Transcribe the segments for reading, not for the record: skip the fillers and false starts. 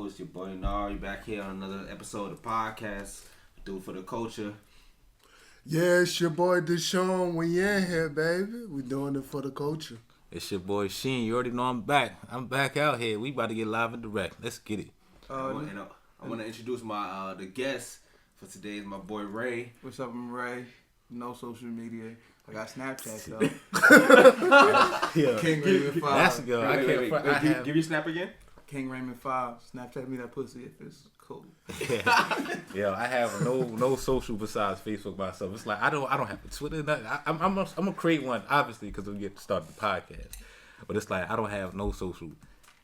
It's your boy Narr. You back here on another episode of the podcast. Do it for the culture. Yeah, it's your boy Deshaun. We in here, baby. We doing it for the culture. It's your boy Sheen. You already know I'm back. I'm back out here. We about to get live and direct. Let's get it. I want to introduce my the guest for today is my boy Ray. What's up, I'm Ray. No social media. I got Snapchat though. Yeah. King Raymond 5. That's good. Give your snap again. King Raymond 5. Snapchat me that pussy if it's cool. Yeah, I have no social besides Facebook myself. It's like I don't have a Twitter. I'm gonna create one obviously because we get to start the podcast. But it's like I don't have no social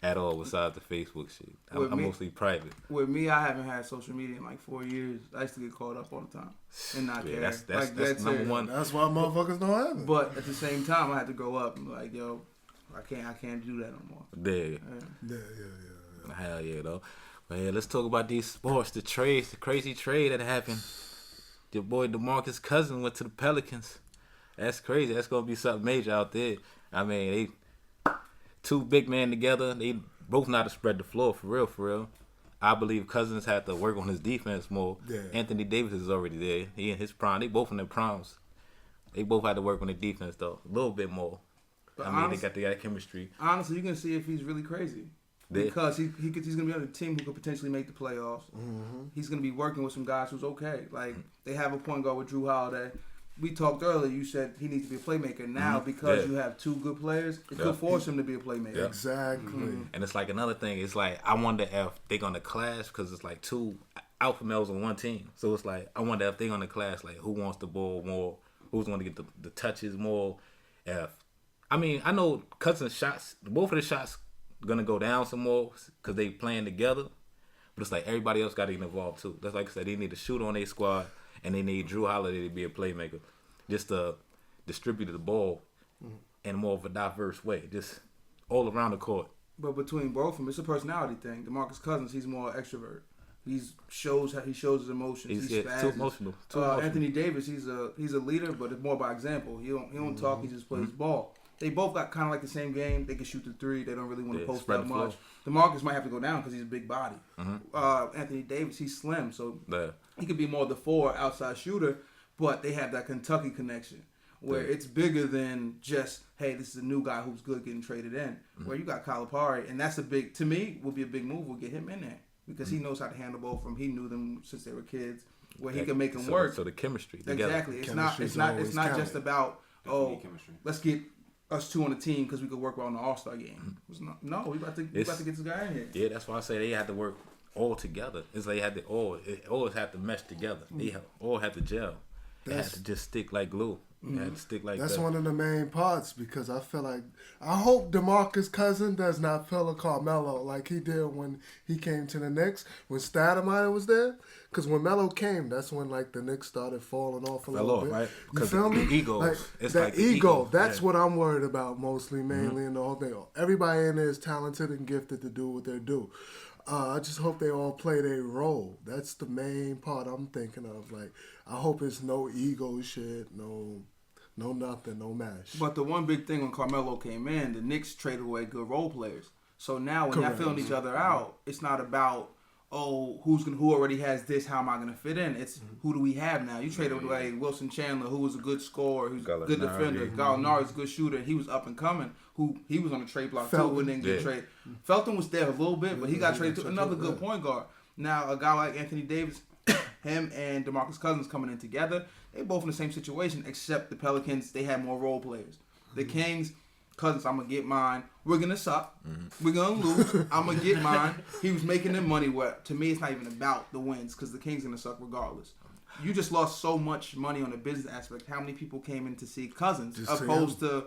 at all besides the Facebook shit. I'm mostly private. With me, I haven't had social media in like 4 years. I used to get called up all the time and not care. That's number one. That's why motherfuckers don't have it. But at the same time, I had to grow up and be like, yo, I can't do that no more. Yeah. Hell yeah, though. But yeah, let's talk about these sports, the trades, the crazy trade that happened. Your boy DeMarcus Cousins went to the Pelicans. That's crazy. That's gonna be something major out there. I mean, they two big men together. They both know how to spread the floor for real. I believe Cousins had to work on his defense more. Yeah. Anthony Davis is already there. He in his prime. They both in their primes. They both had to work on their defense though, a little bit more. But they got that chemistry. Honestly, you can see if he's really crazy. Because he's going to be on a team who could potentially make the playoffs. Mm-hmm. He's going to be working with some guys who's okay. Like, they have a point guard with Drew Holiday. We talked earlier, you said he needs to be a playmaker. Now, because you have two good players, it could force him to be a playmaker. Yeah. Exactly. Mm-hmm. And it's like another thing. It's like, I wonder if they're going to clash because it's like two alpha males on one team. So it's like, I wonder if they're going to clash, like, who wants the ball more, who's going to get the touches more. I know Cousins' shots, both of the shots, gonna go down some more because they playing together, but it's like everybody else got to get involved too. That's like I said, they need to shoot on their squad, and they need Drew Holiday to be a playmaker, just to distribute the ball in more of a diverse way, just all around the court. But between both of them, it's a personality thing. DeMarcus Cousins, he's more extrovert. He shows his emotions. He's too emotional. Anthony Davis, he's a leader, but it's more by example. He don't talk. He just plays ball. They both got kind of like the same game. They can shoot the three. They don't really want to post that much. DeMarcus might have to go down because he's a big body. Mm-hmm. Anthony Davis, he's slim, so he could be more the 4 outside shooter. But they have that Kentucky connection where it's bigger than just, hey, this is a new guy who's good getting traded in. Mm-hmm. Where you got Calipari, and that's to me, would be a big move. We'll get him in there because he knows how to handle both from. He knew them since they were kids, where he can make them work. So the chemistry together. Exactly. It's not just about let's get us two on the team because we could work well in the All-Star game. We about to get this guy in here. Yeah, that's why I say they had to work all together. It's like it always had to mesh together. They all had to gel. They had to just stick like glue. They had to stick like That's one of the main parts because I feel like I hope DeMarcus Cousins does not feel a Carmelo like he did when he came to the Knicks when Stoudemire was there. Because when Melo came, that's when like the Knicks started falling off a little bit. Right? You feel me? Egos. Like, it's that like ego. That's what I'm worried about mainly in the whole thing. Everybody in there is talented and gifted to do what they do. I just hope they all play their role. That's the main part I'm thinking of. Like, I hope it's no ego shit, no nothing, no mash. But the one big thing when Carmelo came in, the Knicks traded away good role players. So now when they're filling each other out, it's not about who already has this, how am I gonna fit in? It's who do we have now? You traded away Wilson Chandler, who was a good scorer, who's a good defender. Gallinari's a good shooter. He was up and coming. He was on the trade block too and didn't get traded. Felton was there a little bit, but he got traded to another good point guard. Now a guy like Anthony Davis, him and DeMarcus Cousins coming in together, they both in the same situation, except the Pelicans, they had more role players. The Kings, Cousins, I'm going to get mine. We're going to suck. We're going to lose. I'm going to get mine. He was making them money. To me, it's not even about the wins because the Kings going to suck regardless. You just lost so much money on the business aspect. How many people came in to see Cousins opposed to,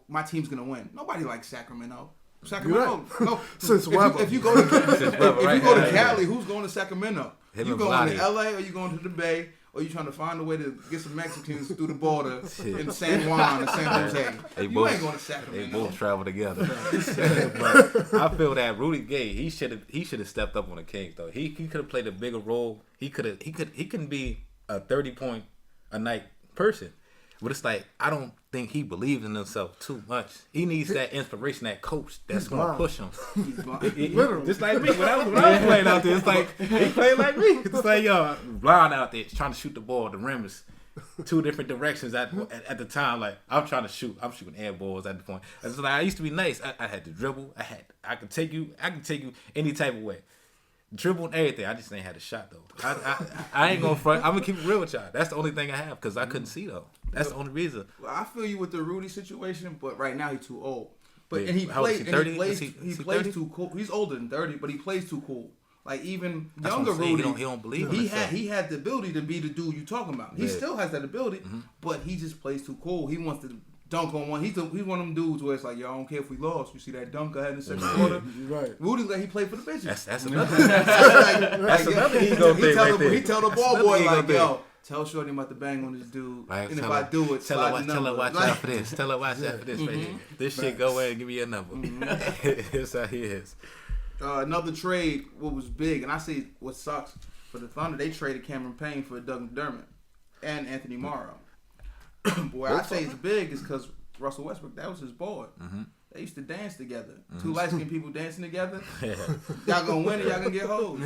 my team's going to win? Nobody likes Sacramento. Sacramento. Right. No. Since Weber. If you go to Cali, who's going to Sacramento? You going to LA or you going to the Bay? Or you trying to find a way to get some Mexicans through the border in San Juan and San Jose? You ain't going to Sacramento. They both travel together. But I feel that Rudy Gay, he should have stepped up on the Kings though. He could have played a bigger role. He can be a 30-point a night person. But it's like, I don't think he believes in himself too much. He needs that inspiration, that coach that's going to push him. Literally. Just like me. When I was playing out there, it's like, he played like me. It's like, yo, blind out there trying to shoot the ball. The rim is 2 different directions at the time. Like, I'm trying to shoot. I'm shooting air balls at the point. It's like, I used to be nice. I had to dribble. I could take you any type of way. Dribble and everything. I just ain't had a shot though. I ain't gonna front. I'm gonna keep it real with y'all. That's the only thing I have because I couldn't see though. That's the only reason. Well, I feel you with the Rudy situation, but right now he's too old. But Yeah. and he How old is plays. he, And 30? he plays. Is He he plays 30? too cool. He's older than 30, but he plays too cool. Like even That's younger what I'm saying. Rudy, He don't believe in he himself. had the ability to be the dude you talking about. He Yeah. still has that ability, but he just plays too cool. He wants to dunk on one. He's one of them dudes where it's like, yo, I don't care if we lost. You see that dunk I had in the second quarter? Right. Rudy, like he played for the bitches. That's another. That's another ego thing right there. He tell the That's ball another boy ego like, thing. yo, tell Shorty I'm about to bang on this dude, Right, and if tell I her- do it, Tell her watch out for this. Tell her watch out for this right here. This shit go away and give me a number. Here's how he is. Another trade, what was big, and I say what sucks for the Thunder, they traded Cameron Payne for Doug McDermott and Anthony Morrow. Boy, I say it's big is because Russell Westbrook, that was his boy. They used to dance together. 2 light-skinned people dancing together. Y'all gonna win or y'all gonna get hold.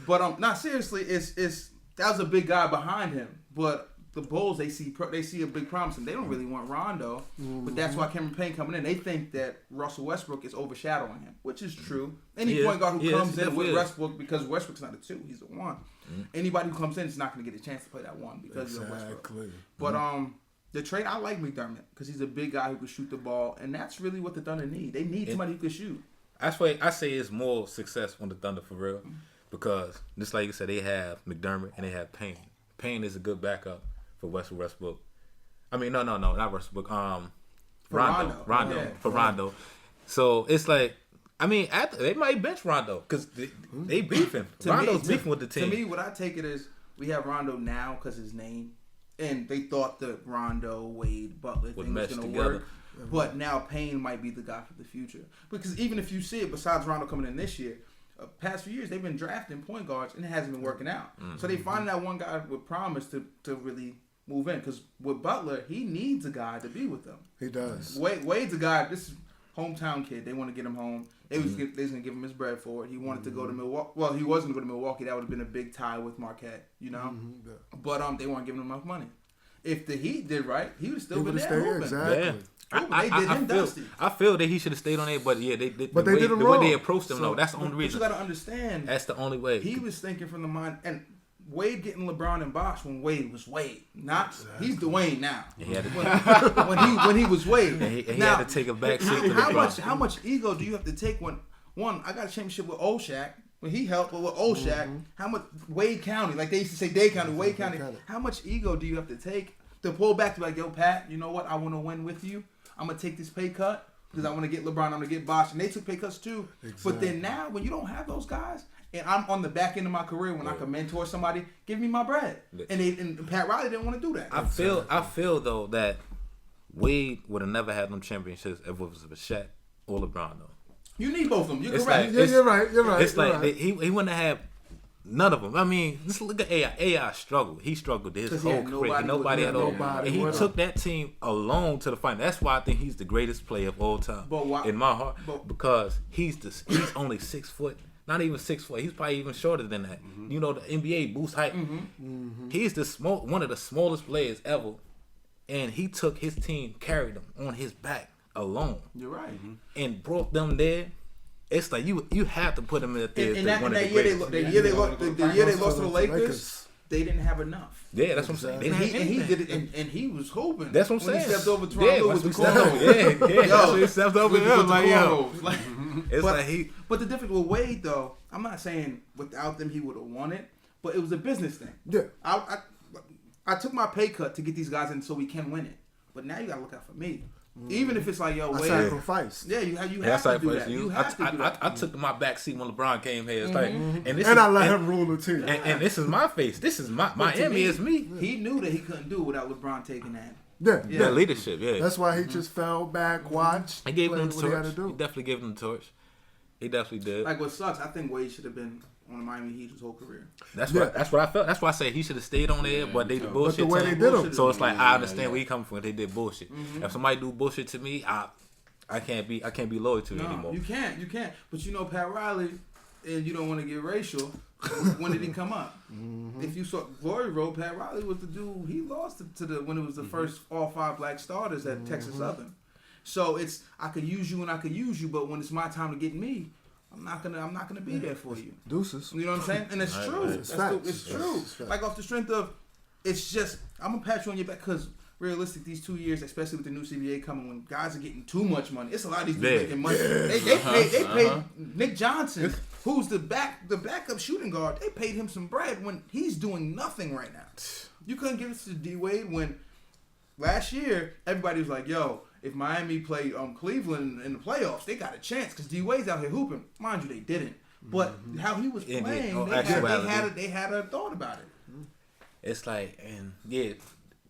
But not seriously, it's that was a big guy behind him. But the Bulls, they see a big promise, and they don't really want Rondo. But that's why Cameron Payne coming in. They think that Russell Westbrook is overshadowing him, which is true. Any point guard who comes in with Westbrook, because Westbrook's not a 2, he's a 1. Anybody who comes in is not going to get a chance to play that 1 because you're Westbrook. But the trade, I like McDermott because he's a big guy who can shoot the ball, and that's really what the Thunder need. They need somebody who can shoot. That's why I say it's more success on the Thunder for real, because just like you said, they have McDermott and they have Payne. Payne is a good backup for Westbrook. I mean, no, not Westbrook. Rondo. Yeah. For Rondo. So it's like, I mean, they might bench Rondo because they beefing. Rondo's beefing with the team. To me, what I take it is we have Rondo now because his name, and they thought the Rondo, Wade, Butler thing was going to work. But now Payne might be the guy for the future. Because even if you see it, besides Rondo coming in this year, past few years they've been drafting point guards and it hasn't been working out. So they find that one guy with promise to really move in. Because with Butler, he needs a guy to be with him. He does. Wade's a guy. This is hometown kid. They want to get him home. They was going to give him his bread for it. He wanted to go to Milwaukee. Well, he wasn't going to go to Milwaukee. That would have been a big tie with Marquette, you know. But they weren't giving him enough money. If the Heat did right, he would have still been there moving. Exactly. Yeah. They did him dusty. I feel that he should have stayed on there, but yeah, they did. But the they way, did him the way wrong. they approached him, though, that's the only But reason. you got to understand. That's the only way. He was thinking from the mind, and Wade getting LeBron and Bosh when Wade was Wade. Not he's Dwayne now. He had to, when he was Wade. and he now, had to take a back seat to LeBron. how much ego do you have to take when I got a championship with Old Shaq when he helped, but with Old Shaq, how much Wade County, like they used to say Dade County, Wade County, how much ego do you have to take to pull back to like, yo, Pat, you know what? I want to win with you. I'm gonna take this pay cut because I want to get LeBron. I'm gonna get Bosh, and they took pay cuts too. But then now, when you don't have those guys, and I'm on the back end of my career when I can mentor somebody, give me my bread. And Pat Riley didn't want to do that. I feel though that Wade would have never had them championships if it was with Shaq or LeBron though. You need both of them. You're It's correct. like- You're right. It's like he wouldn't have none of them. I mean, just look at AI. AI struggled. He struggled his 'Cause he whole had career. Nobody at all. nobody And he with took that team alone to the final. That's why I think he's the greatest player of all time. But why- in my heart, but- because he's only 6 foot. Not even 6 foot. He's probably even shorter than that. You know, the NBA boosts height. He's one of the smallest players ever, and he took his team, carried them on his back alone, You're right. and brought them there. It's like you have to put them in there. And that year they lost to the Lakers, they didn't have enough. Yeah, that's what I'm saying. They And didn't have he anything. did it, and he was hoping. That's what I'm when saying. He stepped over Yeah, Toronto with the that's what I'm saying. cornrows. Yeah, that's what he stepped over with him. the Like, yo. cornrows. Like, It's but, like he. But the difference with Wade, though, I'm not saying without them he would have won it, but it was a business thing. Yeah. I took my pay cut to get these guys in so we can win it. But now you got to look out for me. Even if it's like, yo, I Wade. sacrifice. Yeah, you have to do that. You. You have to do that. I took my back seat when LeBron came here. It's like, and I let him rule the team. And this is my face. This is Miami is me. He knew that he couldn't do it without LeBron taking that. Yeah. That leadership. Yeah. That's why he just fell back, watched, I gave played him the what he had torch. to He do. definitely gave him the torch. He definitely did. Like, what sucks, I think Wade should have been on the Miami Heat his whole career. That's what I felt. That's why I said he should have stayed on there, but they did bullshit. But the way to they him. did him. So it's like I understand where he coming from. They did bullshit. If somebody do bullshit to me, I can't be loyal to you anymore. You can't. But you know Pat Riley, and you don't want to get racial. When did he come up? If you saw Glory Road, Pat Riley was the dude. He lost to the when it was the first all 5 black starters at Texas Southern. So it's I could use you and I could use you, but when it's my time to get me, I'm not gonna be there for you. Deuces. You know what I'm saying? And it's true. It's true. It's like off the strength of, it's just I'm gonna pat you on your back because realistic these 2 years, especially with the new CBA coming, when guys are getting too much money, it's a lot of these dudes making money. They paid Nick Johnson, who's the backup shooting guard. They paid him some bread when he's doing nothing right now. You couldn't give it to D Wade when last year everybody was like, "Yo, if Miami played Cleveland in the playoffs, they got a chance because D Wade's out here hooping." Mind you, they didn't. But how he was playing, they had a thought about it. It's like, and yeah,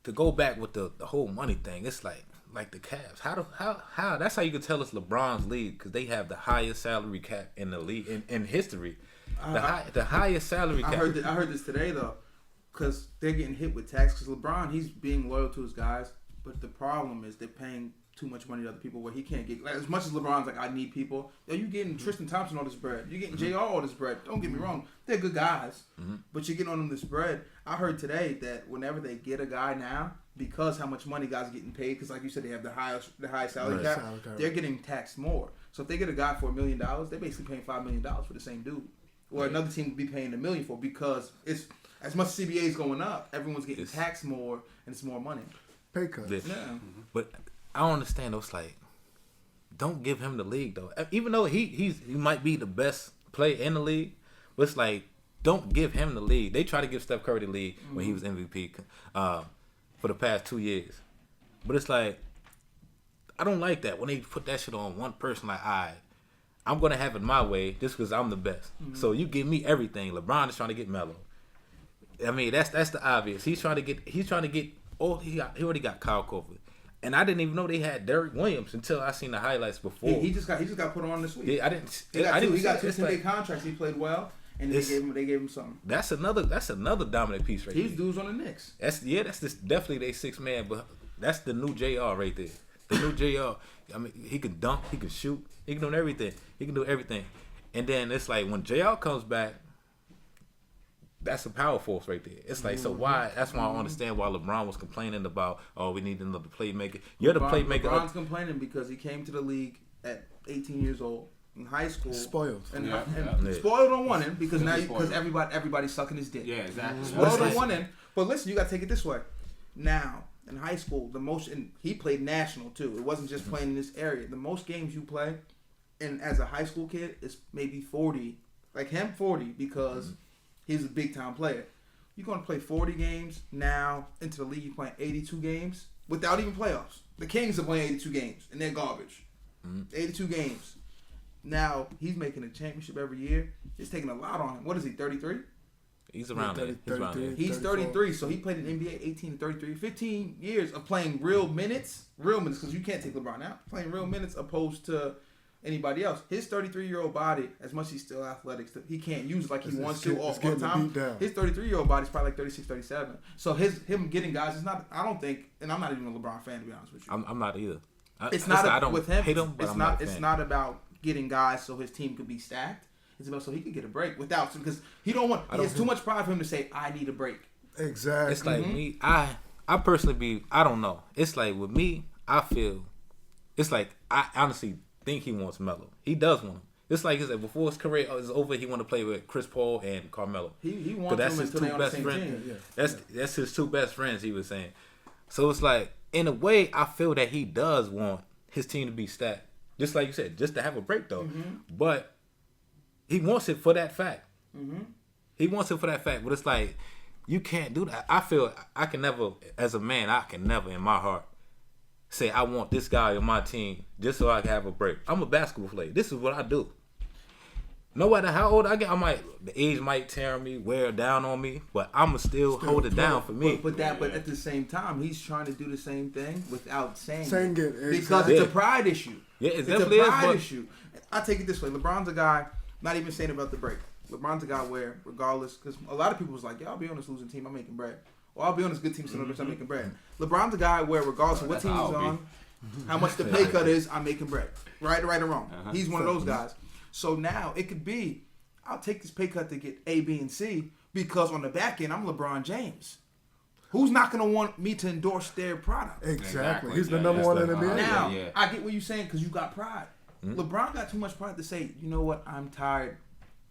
to go back with the whole money thing, it's like the Cavs. How that's how you can tell it's LeBron's league because they have the highest salary cap in the league in history. The highest salary cap. I heard this today though, because they're getting hit with tax. Because LeBron, he's being loyal to his guys, but the problem is they're paying too much money to other people where he can't get. Like, as much as LeBron's like, I need people. Yo, you getting Tristan Thompson all this bread. You getting JR all this bread. Don't get me wrong, they're good guys, but you're getting on them this bread. I heard today that whenever they get a guy now, because how much money guys are getting paid, because like you said, they have the highest salary cap. They're getting taxed more. So if they get a guy for $1 million, they're basically paying $5 million for the same dude, or another team would be paying $1 million for because it's as much as CBA is going up, everyone's getting taxed more and it's more money. Pay cut. Yeah. But I don't understand. It's like, don't give him the league though. Even though he might be the best player in the league, but it's like, don't give him the league. They try to give Steph Curry the league when he was MVP for the past 2 years, but it's like, I don't like that when they put that shit on one person. Like, I'm gonna have it my way just because I'm the best. So you give me everything. LeBron is trying to get Melo. I mean, that's the obvious. He's trying to get. Oh, he already got Kyle Korver. And I didn't even know they had Derrick Williams until I seen the highlights before. He just got put on this week. Yeah, I didn't. He got two big contracts. He played well, and they gave him something. That's another dominant piece right there. These dudes on the Knicks. That's definitely their 6 man, but that's the new JR right there. The new JR. I mean, he can dunk, he can shoot, he can do everything. And then it's like when JR comes back, that's a power force right there. It's like, so why? That's why I understand why LeBron was complaining about, we need another playmaker. You're the playmaker. LeBron's complaining because he came to the league at 18 years old in high school. Spoiled. And spoiled on one end because everybody's sucking his dick. Yeah, exactly. Spoiled on one end. But listen, you got to take it this way. Now, in high school, he played national too. It wasn't just playing in this area. The most games you play, and as a high school kid, is maybe 40. Like him, 40 because he's a big time player. You're going to play 40 games now into the league. You're playing 82 games without even playoffs. The Kings are playing 82 games and they're garbage. 82 games. Now he's making a championship every year. It's taking a lot on him. What is he? 33. He's around there. He's 33, so he played in NBA 18 to 33. 15 years of playing real minutes, because you can't take LeBron out. Playing real minutes opposed to anybody else. His 33-year-old body, as much as he's still athletic, he can't use it like he wants to all the time. His 33-year-old body's probably like 36, 37. So him getting guys is not, I don't think, and I'm not even a LeBron fan to be honest with you. I'm not either. It's not with him. Hate him, but it's not about getting guys so his team could be stacked. It's about so he could get a break without, because he has too much pride for him to say, I need a break. Exactly. It's like me, I personally I don't know. It's like with me, I feel, it's like I honestly think he wants Melo. He does want him. It's like before his career is over, he want to play with Chris Paul and Carmelo. He wants them until they're on the same team. Yeah. That's his 2 best friends, he was saying. So it's like, in a way, I feel that he does want his team to be stacked. Just like you said, just to have a break though. But he wants it for that fact. He wants it for that fact. But it's like, you can't do that. I feel I can never, as a man, in my heart, say I want this guy on my team just so I can have a break. I'm a basketball player. This is what I do. no matter how old I get, the age might tear me, wear down on me, but I'ma still hold it down for me. But at the same time, he's trying to do the same thing without saying it. Exactly. Because it's a pride issue. Yeah, it's a pride issue. I take it this way. LeBron's a guy, not even saying about the break. LeBron's a guy where, regardless, because a lot of people was like, yeah, I'll be on this losing team, I'm making bread. Or I'll be on this good team, I'm making bread. LeBron's a guy where, regardless of what team he's on, how much the pay cut is, I'm making bread. Right or wrong. He's one of those guys. So now it could be, I'll take this pay cut to get A, B, and C because on the back end, I'm LeBron James. Who's not going to want me to endorse their product? Exactly. He's the number one in the NBA. Now, I get what you're saying because you got pride. LeBron got too much pride to say, you know what, I'm tired.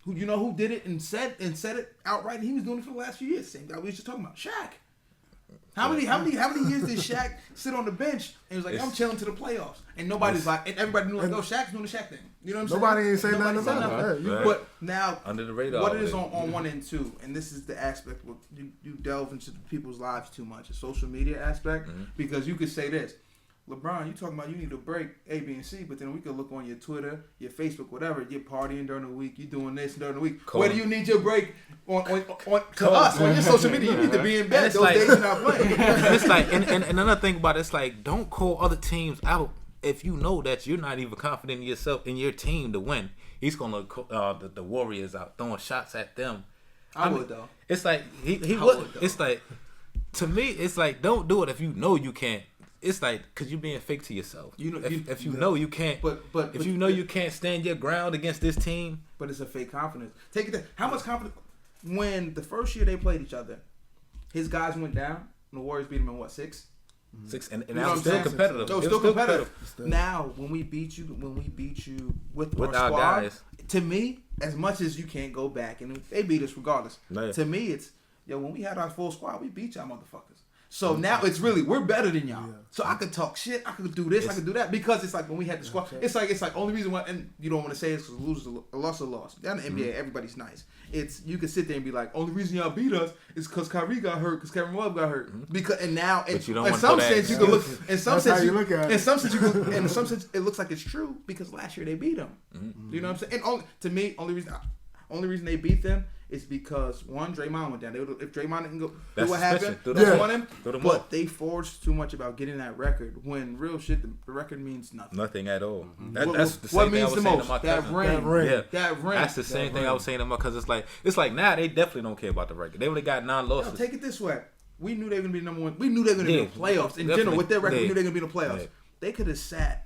You know who did it and said it outright? And he was doing it for the last few years. Same guy we was just talking about, Shaq. How many years did Shaq sit on the bench and was like, I'm chilling to the playoffs, and nobody's like, and everybody knew like, oh, Shaq's doing the Shaq thing. You know what I'm saying? Nobody ain't saying nothing about it. Right. But now, under the radar, what it is on 1 and 2, and this is the aspect where you delve into people's lives too much, the social media aspect, because you could say this. LeBron, you talking about you need a break, A, B, and C, but then we could look on your Twitter, your Facebook, whatever. You're partying during the week. You're doing this during the week. Cool. Where do you need your break on to us on your social media? You need to be in bed. Those days you're not playing. It's like, and another thing about it's like, don't call other teams out if you know that you're not even confident in yourself in your team to win. He's gonna the Warriors out throwing shots at them. I would though. It's like he would. It's like, to me, it's like, don't do it if you know you can't. It's like, because you're being fake to yourself. You know, if you know you can't, but if you know you can't stand your ground against this team. But it's a fake confidence. Take it. How much confidence? When the first year they played each other, his guys went down, and the Warriors beat him in what, 6? 6, and that was still competitive. No, still competitive. Now, when we beat you with our squad, guys, to me, as much as you can't go back, and they beat us regardless. Nice. To me, it's when we had our full squad, we beat y'all motherfuckers. So now it's really, we're better than y'all. Yeah. So I could talk shit, I could do this, I could do that, because it's like when we had the squad, it's like only reason why, and you don't want to say it's because losers a loss. Down in the NBA, everybody's nice. It's, you can sit there and be like, only reason y'all beat us is because Kyrie got hurt, because Kevin Love got hurt. Because, and now, in some sense, you can look, in some sense, it looks like it's true, because last year they beat them. You know what I'm saying? And to me, only reason they beat them is because, one, Draymond went down. If Draymond didn't go, do what happened, they won him. But they forged too much about getting that record. When real shit, the record means nothing. Nothing at all. That's the same thing I was saying to my cousin. That ring. That's the same thing I was saying to my cousin. It's like now they definitely don't care about the record. They only got 9 losses. Take it this way. We knew they were going to be number 1. We knew they were going to be in the playoffs. In general, with their record, we knew they were going to be in the playoffs. They could have sat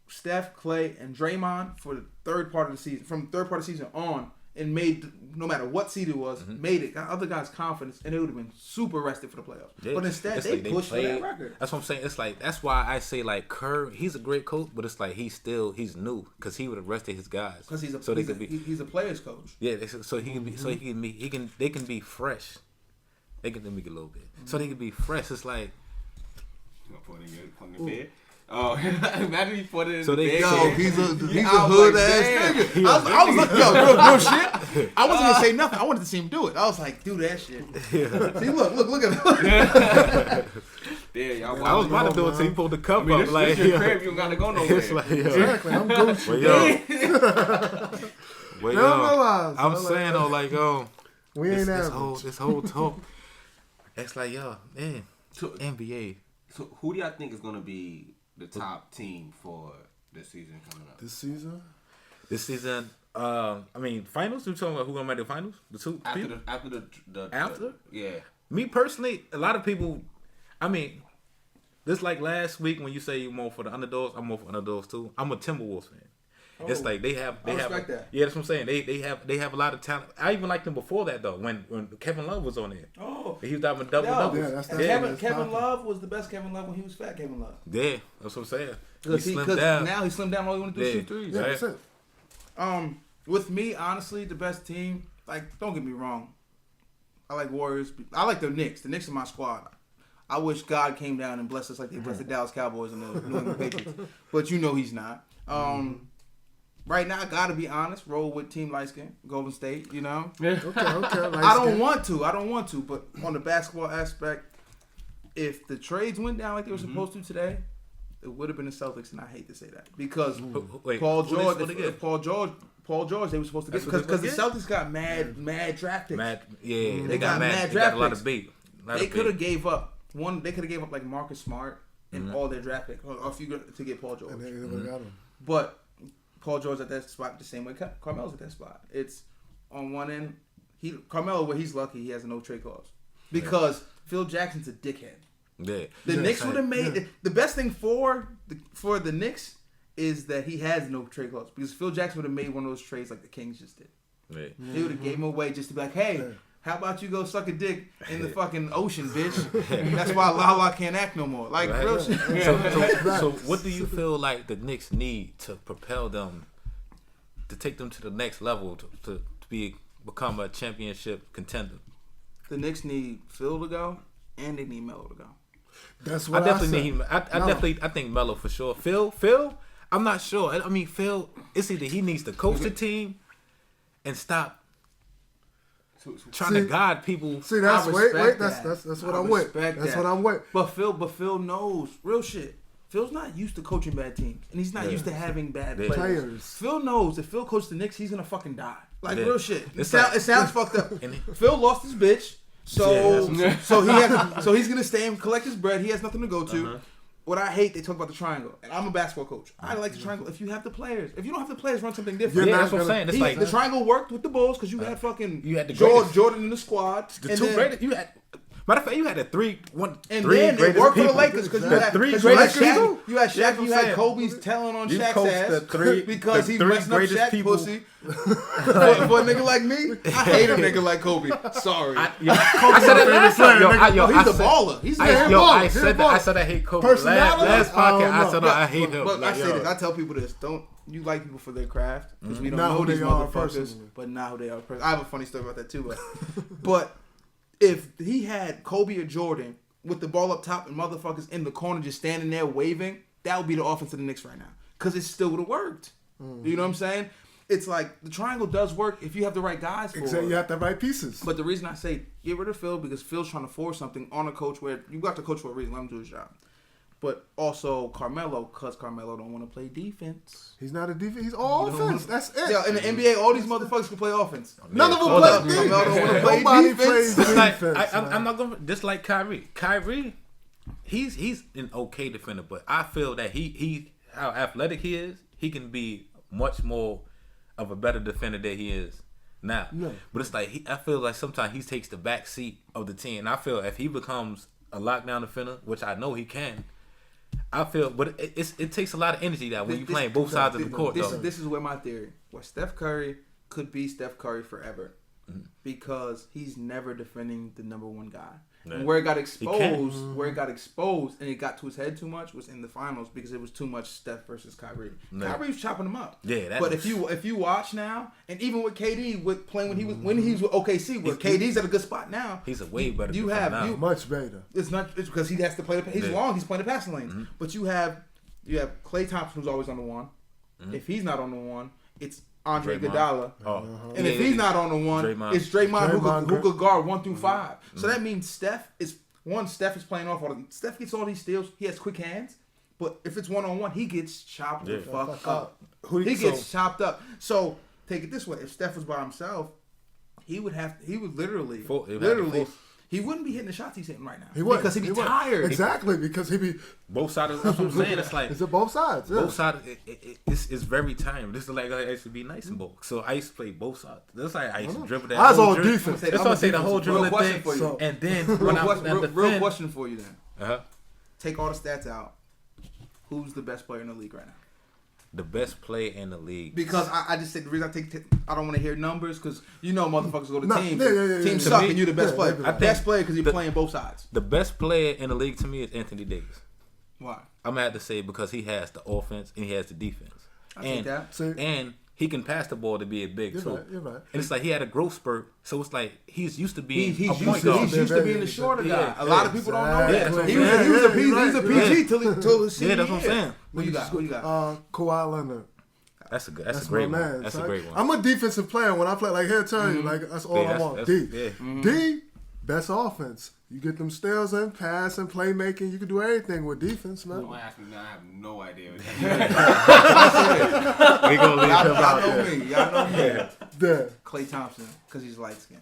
Steph, Clay, and Draymond for the third part of the season, from the third part of the season on, and made, no matter what seed it was, made it, got other guys confidence, and they would have been super rested for the playoffs. Yeah. But instead, they pushed for that record. That's what I'm saying. It's like, that's why I say, like, Kerr, he's a great coach, but it's like he's new, because he would have rested his guys. Because he's a player's coach. Yeah, so he can be, they can be fresh. They can make a little bit. So they can be fresh. It's like, you gonna put in your bed? Oh, imagine he put it in. So they go. He's a hood ass nigga. I was like, real shit. I wasn't gonna say nothing. I wanted to see him do it. I was like, do that shit. Yeah. See, look at him. Yeah, y'all. I was about to do it until you pulled the cup up. This your crib. You don't gotta go nowhere. Exactly. I'm Gucci. Wait, I'm saying though, like, we ain't average. This whole talk. It's like, man, NBA. So who do y'all think is gonna be the top team for this season coming up? This season, I mean, finals. You talking about who gonna make the finals? The two after? Yeah. Me personally, a lot of people. I mean, this like last week when you say you're more for the underdogs, I'm more for underdogs too. I'm a Timberwolves fan. It's like they have that. Yeah, that's what I'm saying. They have a lot of talent. I even liked them before that though. When Kevin Love was on there. Oh, he was having doubles. Yeah, Kevin Love was the best Kevin Love when he was fat. Kevin Love. Yeah, that's what I'm saying. Because now he slimmed down. All he want to do is shoot threes. Yeah, that's it. With me, honestly, the best team. Like, don't get me wrong. I like Warriors. I like the Knicks. The Knicks are my squad. I wish God came down and blessed us like they blessed the Dallas Cowboys and the New England Patriots. But you know he's not. Right now, I gotta be honest. Roll with Team Light Skin, Golden State. You know. Okay. I don't want to. But on the basketball aspect, if the trades went down like they were supposed to today, it would have been the Celtics, and I hate to say that because Paul George. If Paul George Paul George, they were supposed to get because the Celtics got mad draft picks. They got mad draft picks. They got a lot of bait. They could have gave up one. They could have gave up like Marcus Smart and all their draft picks, or a few to get Paul George. And they would got him. But Paul George at that spot the same way Carmelo's at that spot. It's on one end. Carmelo, where he's lucky, he has a no trade clause because Phil Jackson's a dickhead. Yeah. The Knicks would have made the best thing for the Knicks is that he has no trade clause because Phil Jackson would have made one of those trades like the Kings just did. Yeah. They would have gave him away just to be like, hey, how about you go suck a dick in the fucking ocean, bitch? That's why Lala can't act no more. Like real shit. So what do you feel like the Knicks need to propel them to take them to the next level to become a championship contender? The Knicks need Phil to go and they need Melo to go. That's what I think Melo for sure. Phil, I'm not sure. I mean, Phil, it's either he needs to coach the team and stop trying to guide people. See, that's that's what I'm with. That's what I'm with. But Phil knows real shit. Phil's not used to coaching bad teams, and he's not used to having bad players. Phil knows if Phil coaches the Knicks, he's gonna fucking die. Like real shit. It sounds fucked up. Phil lost his bitch, so he's gonna stay and collect his bread. He has nothing to go to. What I hate, they talk about the triangle, and I'm a basketball coach. I like the triangle. If you have the players, if you don't have the players, run something different. Yeah, that's what I'm saying. It's like the triangle worked with the Bulls because you had Jordan in the squad. The two greatest. You had. Matter of fact, you had the three then greatest it worked people. for the Lakers because you had three greatest people. You had Shaq. You had Kobe's telling on Shaq's ass because he messing up Shaq pussy. For a nigga like me, I hate a nigga like Kobe. Sorry. I said that last time. He's a baller. He's a baller. I said I hate Kobe. Last podcast, I said I hate him. But I say this. I tell people this. Don't you like people for their craft because we don't know these motherfuckers, but not who they are. I have a funny story about that too. But if he had Kobe or Jordan with the ball up top and motherfuckers in the corner just standing there waving, that would be the offense of the Knicks right now. Because it still would have worked. You know what I'm saying? It's like the triangle does work if you have the right guys for it. Exactly, you have the right pieces. But the reason I say get rid of Phil because Phil's trying to force something on a coach where you got the coach for a reason. Let him do his job. But also Carmelo, because Carmelo don't want to play defense. He's not a defense. He's all offense. That's it. Yeah, in the NBA, all these motherfuckers can play offense. None of them play defense. Carmelo don't want to play Nobody defense. plays defense. I'm not going to... Just like Kyrie. Kyrie, he's an okay defender, but I feel that he how athletic he is, he can be much more of a better defender than he is now. No. But it's like, I feel like sometimes he takes the back seat of the team. And I feel if he becomes a lockdown defender, which I know he can... I feel, but it takes a lot of energy that when you're playing both sides of the court. This is where my theory. Where Steph Curry could be Steph Curry forever, because he's never defending the number one guy. Yeah. And where it got exposed, and it got to his head too much was in the finals because it was too much Steph versus Kyrie. No. Kyrie's chopping him up. Yeah, but if you watch now, and even with KD with playing when he was with OKC, where KD's at a good spot now, he's a way better. Much better. It's because he has to play. He's long. He's playing the passing lanes. But you have Klay Thompson who's always on the one. If he's not on the one, it's Andre Iguodala. And if he's not on the one, it's Draymond who could guard 1 through 5. So that means Steph is playing off all of Steph gets all these steals. He has quick hands. But if it's 1-on-1, he gets chopped the fuck up. He gets chopped up. So take it this way. If Steph was by himself, he would literally he wouldn't be hitting the shots he's hitting right now. He would because he'd be tired. Exactly, because he'd be both sides. That's what I'm saying. It's like it's both sides. Yeah. Both sides. It's very tiring. This is like I used to be nice and ball. So I used to play both sides. That's like I used to dribble that. I was all defense. That's why I say the whole dribbling thing. And then real question for you then. Take all the stats out. Who's the best player in the league right now? The best player in the league. Because I just said the reason I don't want to hear numbers because motherfuckers go to teams. Teams suck and you're the best player. Best player because you're playing both sides. The best player in the league to me is Anthony Davis. Why? I'm gonna have to say because he has the offense and he has the defense. I think that. And he can pass the ball to be a big too. You're right. And it's like he had a growth spurt, so it's like he's used to being a point guard. guard. He's used to being the shorter guy. A lot of people don't know that. He was a PG till his senior year. That's what I'm saying. What you got? Kawhi Leonard. That's a great one. That's a great one. I'm a defensive player. When I play, like, here, tell you, like, that's all I want. D. best offense. You get them steals in, pass and playmaking. You can do everything with defense, man. Don't ask me now. I have no idea. We gonna leave him out there. Y'all know me. Yeah. Klay Thompson, because he's light skinned.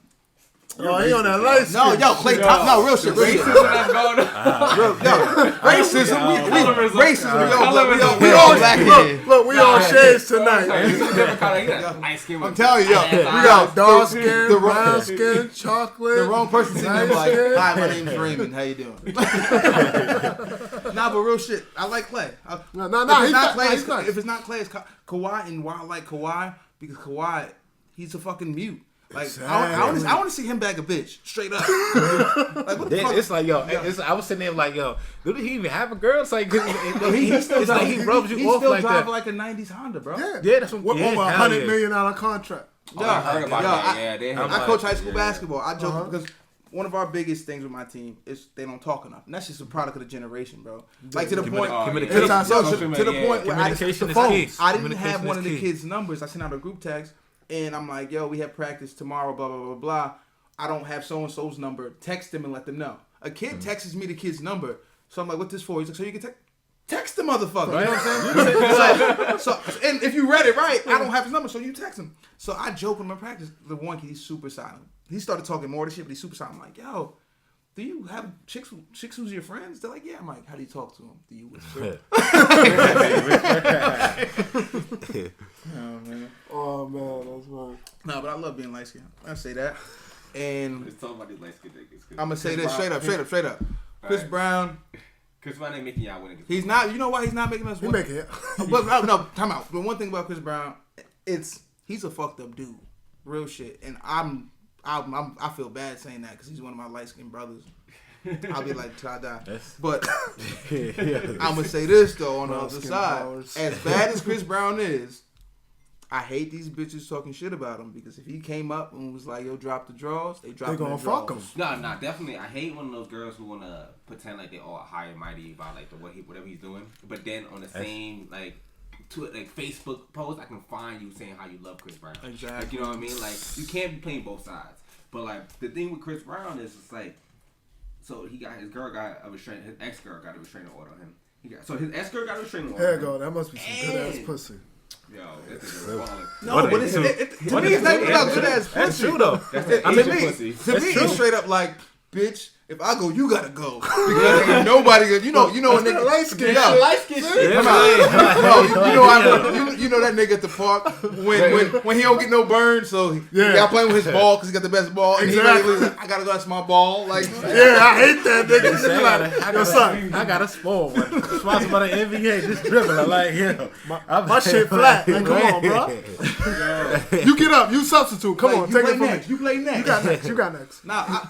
Oh, he on that light skin. No, yo, Klay Thompson. No, real shit. Racism that's going on. Racism. Racism. We all black here. Look, we all shades tonight. I'm telling you, yo, We got dark skin, brown skin, chocolate. the wrong person sitting there like, skin. hi, my name's Raymond. How you doing? Nah, but real shit. I like Klay. No, If he's it's not not Klay, he's nice. if it's not Klay, it's Kawhi. And why I like Kawhi, because Kawhi, he's a fucking mute. Like I want to see him bag a bitch straight up. Like what the fuck? It's like I was sitting there like did he even have a girl? It's like He still it's like he rubs you off like that. like a '90s Honda, bro. Yeah, that's what. over $100 million contract. I heard about that. Yeah, they heard I about coach it. high school basketball. I joke because one of our biggest things with my team is they don't talk enough, and that's just a product of the generation, bro. Like to the point, communication. to the point where Communication is I key. didn't have one of the kids' numbers. I sent out a group text, and I'm like, "Yo, we have practice tomorrow." Blah blah blah blah. I don't have so and so's number. Text them and let them know. A kid texts me the kid's number, so I'm like, "What's this for?" He's like, "So you can text the motherfucker." You know what I'm saying? so, and if you read it right, I don't have his number, so you text him. So I joke with him in practice. The one kid, he's super silent. He started talking more to shit, but he's super silent. I'm like, "Yo, do you have chicks who's your friends?" They're like, "Yeah." I'm like, "How do you talk to them? Do you whisper?" Oh man, that's right. No, but I love being light skinned. I say that. And Let's talk about these light skinned niggas. I'm gonna say this straight up. Chris Brown. Chris Brown ain't making y'all win. He's not. You know why he's not making us He win? make it. But no, time out. But one thing about Chris Brown, he's a fucked up dude, real shit. And I feel bad saying that because he's one of my light skinned brothers. I'll be like, till I die. But I'm gonna say this though, on the other side, as bad as Chris Brown is, I hate these bitches talking shit about him because if he came up and was like, "Yo, drop the draws," they gonna fuck him. No, definitely. I hate one of those girls who wanna pretend like they're all high and mighty about like whatever he's doing, but then on the same Facebook post, I can find you saying how you love Chris Brown. Exactly. Like, you know what I mean? Like you can't be playing both sides. But like the thing with Chris Brown is it's like, so his ex girl got a restraining order on him. His ex girl got a restraining order. There you go. That must be some good ass pussy. Yo, this is balling. No, but to me, it's not even about good ass pussy. That's true though. That's the Asian pussy. To me, it's straight up like, bitch, if I go, you gotta go. Because ain't nobody good. You know a nigga. Light skin. Light skin shit. No, you know that nigga at the park when he don't get no burn, so he got playing with his ball because he got the best ball. And Exactly. he like, I gotta go. That's my ball. Like, Yeah, I hate that nigga. I got a spoil one. Sponsored by the NBA. Just dribbling like My shit flat. Like, come on, bro. You get up. You substitute. Come on, take it from me. You play next. You got next. Nah,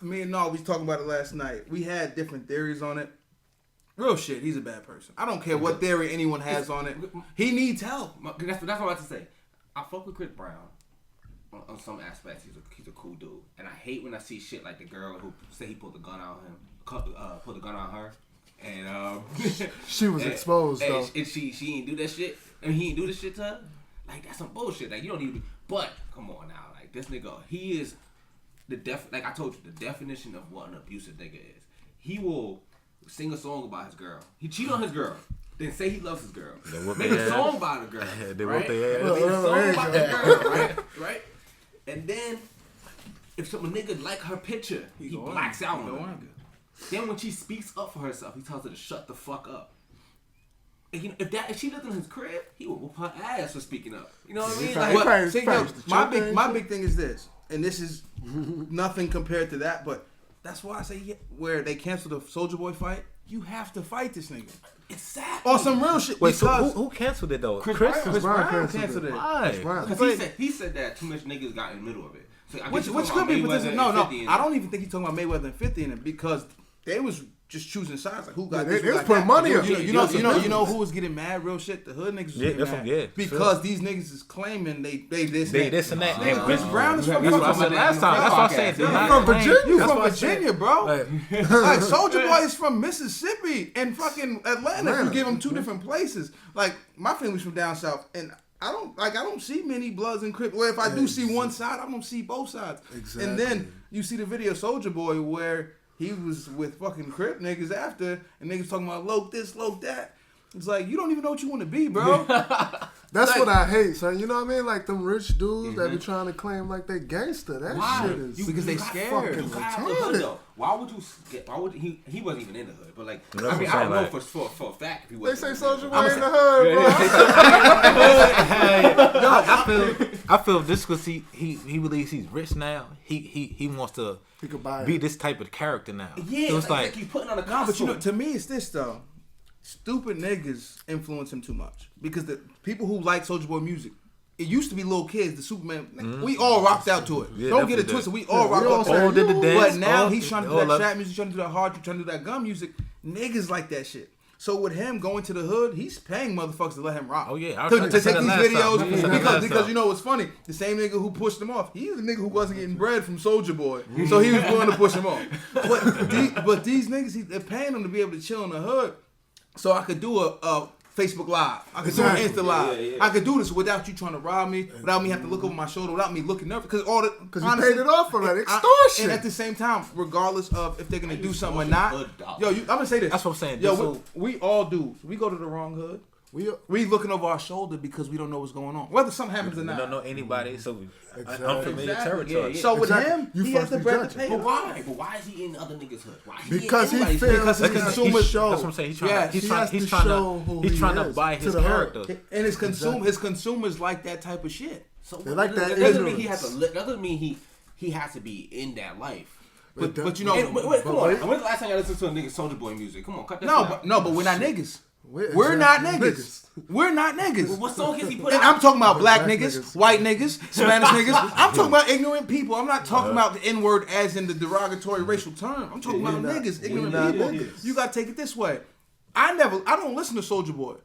me and Narr, we was talking about it last night. We had different theories on it. Real shit, he's a bad person. I don't care what theory anyone has on it. He needs help. That's what I'm about to say. I fuck with Chris Brown on some aspects. He's a cool dude, and I hate when I see shit like the girl who say he pulled the gun on him, pulled the gun on her, and She was exposed though. And she ain't do that shit, and he ain't do this shit to her. Like that's some bullshit. Like you don't even. But come on now, like this nigga, he is. Like I told you, the definition of what an abusive nigga is. He will sing a song about his girl. He cheat on his girl. Then say he loves his girl. Make a song about a girl. Right? Make a song about the girl. Right? And then if some nigga like her picture, he blacks out on her. Then when she speaks up for herself, he tells her to shut the fuck up. And if she lived in his crib, he would whoop her ass for speaking up. You know what I mean? Like, my big thing is this. And this is nothing compared to that, but that's why I say where they canceled the Soulja Boy fight, you have to fight this nigga. It's sad. On some real shit. Wait, so who canceled it though? Chris Brown canceled it. Why? Because he said that too much niggas got in the middle of it. So Which could be, but no. I don't even think he's talking about Mayweather and 50 in it because they was just choosing sides. Like who got this? They was putting money up. You know who was getting mad? Real shit. The hood niggas was getting mad because these niggas is claiming they this and that. Chris Brown is from That's what I said last time. That's what I said. You from Virginia? You from Virginia, bro? Like Soulja Boy is from Mississippi and fucking Atlanta. You give them two different places. Like my family's from down south, and I don't see many Bloods and Crips. Well, if I do see one side, I don't see both sides. Exactly. And then you see the video Soulja Boy where he was with fucking Crip niggas after, and niggas talking about loke this, loke that. It's like, you don't even know what you want to be, bro. That's like, what I hate, son. You know what I mean? Like them rich dudes that be trying to claim like they gangster. That shit is because they scared. fucking You got the hood, retarded. though. Why would he wasn't even in the hood, but like That's I mean what I I'm don't know saying, for a fact if he They wasn't. say in the Soulja hood. Boy in the hood, bro. I feel this because he believes he's rich now. He wants to He could buy be it. this type of character now. Yeah, So it's like he's putting on a No, costume. but you know, to me, it's this though. Stupid niggas influence him too much because the people who like Soulja Boy music, it used to be little kids. The Superman, we all rocked out to it. Yeah, Don't get it definitely twisted. We all rocked out to all it. did the dance. But now all- he's trying to do all that up- trap music, trying to do that hard, trying to do that gun music. Niggas like that shit. So with him going to the hood, he's paying motherfuckers to let him rock. Oh, yeah. I To said take that these last videos time. I said that last because time. you know what's funny? The same nigga who pushed him off, he's the nigga who wasn't getting bread from Soulja Boy, so he was willing to push him off. But these niggas, they're paying him to be able to chill in the hood. So I could do a Facebook Live. I could do an Exactly. Insta Live. Yeah. I could do this without you trying to rob me, without me having to look over my shoulder, without me looking nervous. Because you paid it off already. Extortion. And at the same time, regardless of if they're gonna do something or not, yo, I'm gonna say this. That's what I'm saying. Yo, So- we all do. We go to the wrong hood. We looking over our shoulder because we don't know what's going on. Whether something happens or We not. don't know anybody, so Exactly. unfamiliar Exactly. territory. Yeah. So with Exactly. him, You he has first the be bread to judging. pay. But him. why? But why is he in other niggas' hood? Why is he Because in he anybody's feels hood? Because he the has consumer to show. That's what I'm saying. He's trying. Yeah, he's he trying. has He's to trying show to. who He's he trying to is buy to his the hood. character. And his consumers like that type of shit. So They like that That doesn't mean he ignorance. has to. That doesn't mean he has to be in that life. But you know, And, wait, come but on. wait. When's the last time y'all listened to a nigga Soulja Boy music? Come on, cut that shit out. no, but we're not niggas. We're We're not exactly niggas. We're not niggas. What song has he put And out? I'm talking about black Black niggas, niggas. white niggas, Spanish niggas. I'm talking about ignorant people. I'm not talking about the N-word as in the derogatory racial term. I'm talking about we're not- niggas, we're ignorant not people. niggas. You gotta take it this way. I don't listen to Soulja Boy,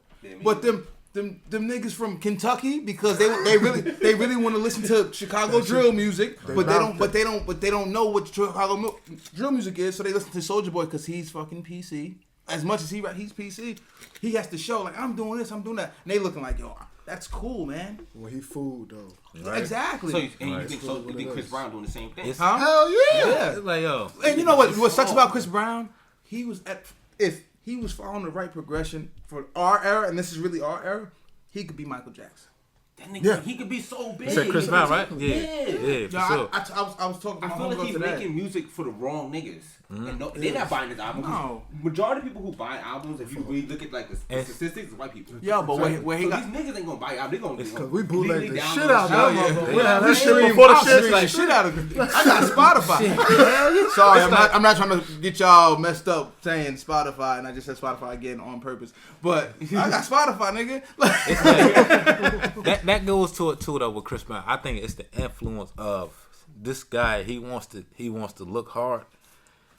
but them niggas from Kentucky because they really want to listen to Chicago drill music, but they don't know what Chicago drill music is, so they listen to Soulja Boy because he's fucking PC. As much as he's PC, he has to show like I'm doing this, I'm doing that, and they looking like yo, that's cool, man. Well, he fooled though. Right. Exactly. So you think Chris Brown doing the same thing? Huh? Hell yeah. Yeah. It's like yo. And you know what sucks about Chris Brown? If he was following the right progression for our era, and this is really our era, he could be Michael Jackson. That nigga, Yeah. he could be so big. You said Chris Brown, right? Yeah, Yeah. yeah, for No, sure. I was talking to I my feel like homegirl he's today. making music for the wrong niggas. And no, they're not buying his album. 'Cause No. Majority of people who buy albums, if you really look at like the And- statistics, is white people. Yo, but where he So got these niggas ain't gonna buy albums. They gonna Because we bootleg legally the download shit out shit. of yeah. that. Yeah. We had that shit Stream- before the I'll shit. stream the shit out of it. I got Spotify. Sorry, I'm not trying to get y'all messed up saying Spotify, and I just said Spotify again on purpose. But I got Spotify, nigga. that goes to it too though with Chris Brown. I think it's the influence of this guy. He wants to look hard.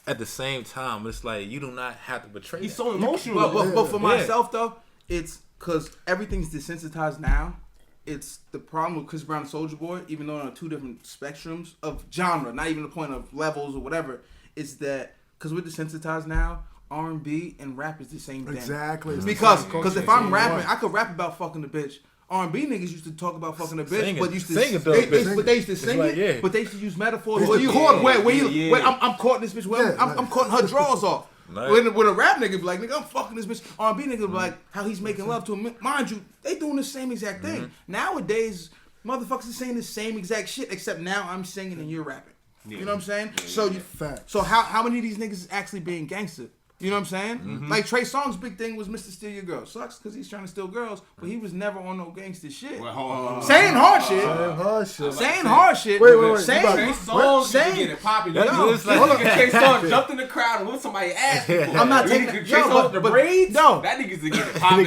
At the same time, it's like you do not have to betray. He's that. so emotional. But for Yeah. myself though, it's because everything's desensitized now. It's the problem with Chris Brown and Soulja Boy, even though they're on two different spectrums of genre, not even the point of levels or whatever. Is that because we're desensitized now? R&B and rap is the same thing. Exactly. It's the Because same culture. if I'm Same rapping, one. I could rap about fucking a bitch. R&B niggas used to talk about fucking a bitch, Singing. but used to Singing to a they bitch. used to sing like, it, yeah. but they used to use metaphors. It's Where the you chord. wait, I'm caught in this bitch. Well, Yeah, I'm caught in her drawers off. Right. When a rap nigga be like, nigga, I'm fucking this bitch. R&B nigga be like, how he's making love to him. Mind you, they doing the same exact thing. Nowadays, motherfuckers are saying the same exact shit, except now I'm singing and you're rapping. You know what I'm saying? Facts. So how many of these niggas is actually being gangster? You know what I'm saying? Like Trey Songz's big thing was Mr. Steal Your Girl. Sucks because he's trying to steal girls, but he was never on no gangster shit. Well, hold on. Saying hard shit. Damn hard shit. Saying hard shit. Wait, you Saying about- Trey Songz saying- get it popping. That's Yo, just like- that nigga Trey Songz jumped in the crowd and whooped somebody's ass. Before. I'm not You taking nigga it. Trey Yo, Songz with the but- braids. no. That nigga's to get it popping.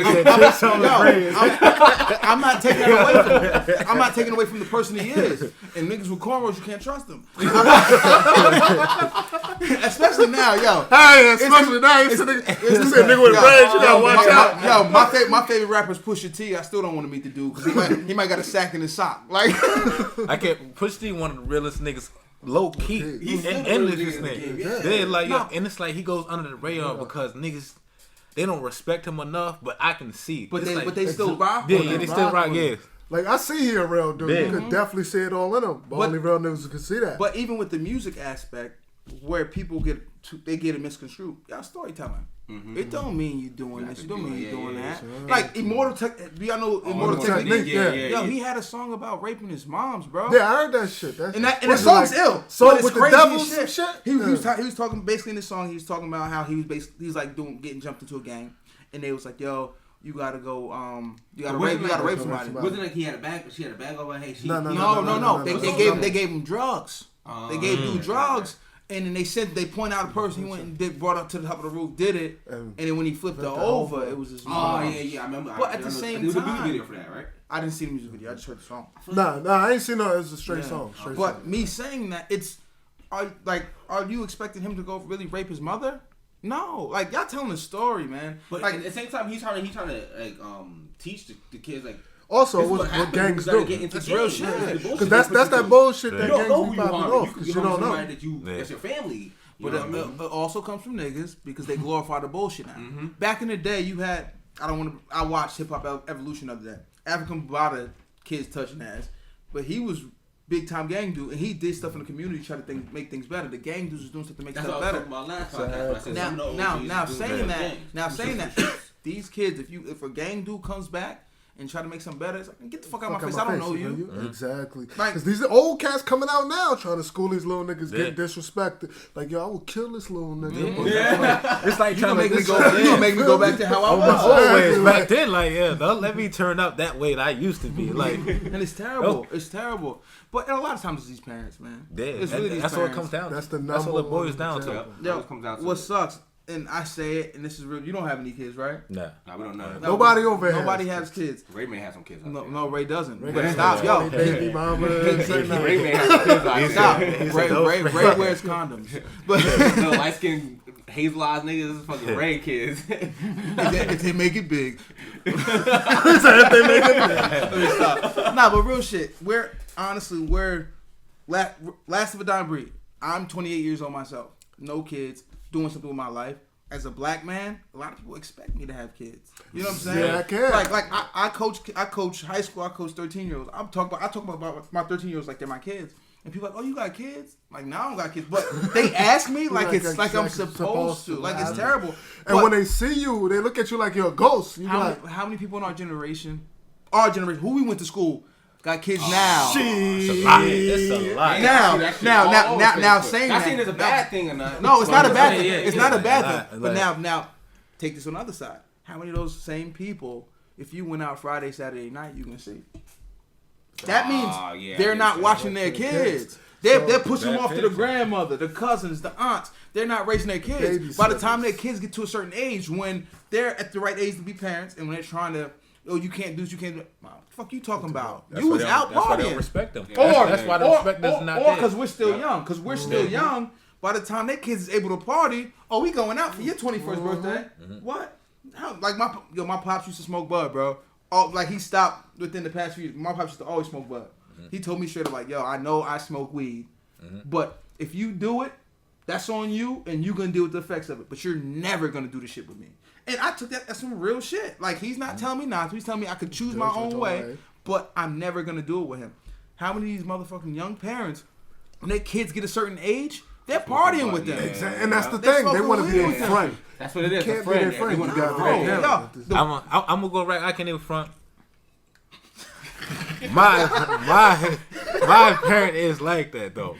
I'm not taking it away from him. I'm not taking away from the person he is. And niggas with cornrows, you can't trust them. Especially now, yo. Hey, especially now, you said nigga with braids, you gotta watch out. Yo, my favorite rapper is Pusha T. I still don't want to meet the dude because he might got a sack in his sock. Like, I can't push T one of the realest niggas. Low key, He's still and the realest this nigga in the nigga. game, yeah. They're like, No. and it's like he goes under the radar because niggas they don't respect him enough. But I can see. but It's they like, but they still rock. yeah, with yeah, him. they still rock. with Yeah, Like, I see he a real dude. Yeah. You could definitely see it all in him. But only real niggas can see that. But even with the music aspect, where people get it misconstrued, y'all storytelling. It don't mean you doing this. It don't mean you doing that. Sure. Like Immortal Tech. Do y'all know Immortal Technique? Yeah. Yo, he had a song about raping his moms, bro. Yeah, I heard that shit. And the song's ill. So But it's with the crazy devil as shit? He was talking basically in the song. He was talking about how he was like getting jumped into a gang, and they was like, "Yo, you gotta go. You gotta rape somebody." Wasn't like he had a bag? She had a bag over. Hey, she. No. They gave him drugs. They gave dude drugs. And then they point out a person he went and brought up to the top of the roof, did it, and then when he flipped her over, it was his mom. Oh yeah, I remember. But at the same there was a time, music video for that, right? I didn't see the music video. I just heard the song. Nah, I ain't seen no. It was a straight song. But me saying that, are you expecting him to go really rape his mother? No, like y'all telling a story, man. But like at the same time, he's trying to like teach the kids like. Also, what gangs do. It's real shit. Because that's that bullshit that You don't know gangs who be you popping harm. off. Because you don't know. That's your family. But it also comes from niggas because they glorify the bullshit now. Back in the day, you had I watched Hip Hop Evolution the other day. African Bada kids touching ass, but he was big time gang dude, and he did stuff in the community to try to make things better. The gang dudes was doing stuff to make stuff better. Now saying that, these kids, if a gang dude comes back and try to make something better, it's like, get the fuck out of my face. I don't know you. Exactly. Because these are old cats coming out now trying to school these little niggas get disrespected. Like, yo, I will kill this little nigga. Yeah. It's like trying to make me go. You gonna make me go back to how I was always back then. Like, don't let me turn up that way that I used to be. Like, and it's terrible. It's terrible. But a lot of times it's these parents, man. Yeah, it's really these that's parents. what it comes down to. That's the number. That's what it boils down to. Yo, what sucks, and I say it, and this is real. You don't have any kids, right? Nah, we don't know. Nobody over here. Nobody has kids. Ray may have some kids. No, Ray doesn't. Ray Stop, yo. Baby mama. Ray may have some kids. Stop. Ray wears condoms. But no light skinned hazel eyes niggas is fucking Ray kids. if they make it big. If they make it big. Stop. Nah, but real shit. We're last of a dying breed. I'm 28 years old myself. No kids. Doing something with my life. As a black man, a lot of people expect me to have kids. You know what I'm saying? Yeah, I can. Like I coach high school. I coach 13-year-olds. I talk about my 13-year-olds like they're my kids. And people are like, oh, you got kids? Like, no, I don't got kids. But they ask me like it's like I'm supposed to. Like, it's terrible. And when they see you, they look at you like you're a ghost. How many people in our generation, who we went to school, got kids now? It's a lot. Now saying that. Not saying it's a bad thing or not. No, it's not a bad thing. It's not a bad thing. Like, But now, take this on the other side. How many of those same people, if you went out Friday, Saturday night, you can see? That means they're not watching their kids. They're pushing them off to the grandmother, the cousins, the aunts. They're not raising their kids. By the time their kids get to a certain age, when they're at the right age to be parents, and when they're trying to, oh, you can't do this, you can't do that. What the fuck you talking about? You was out That's why they don't partying. respect them. Or That's why the respect is not there. Or because we're still young. Because we're still young. By the time their kids is able to party, oh, we going out for your 21st birthday. What? How, like my pops used to smoke bud, bro. Like he stopped within the past few years. My pops used to always smoke bud. He told me straight up like, yo, I know I smoke weed, but if you do it, that's on you, and you gonna deal with the effects of it. But you're never gonna do the shit with me. And I took that as some real shit. Like, he's not telling me not to. He's telling me I could choose my own way, but I'm never gonna do it with him. How many of these motherfucking young parents, when their kids get a certain age, they're partying with them. Exactly. And that's the thing. They want to be their friend. That's what it is. You can't be their friend. You got to be I'm gonna go right. I can't even front. My parent is like that though.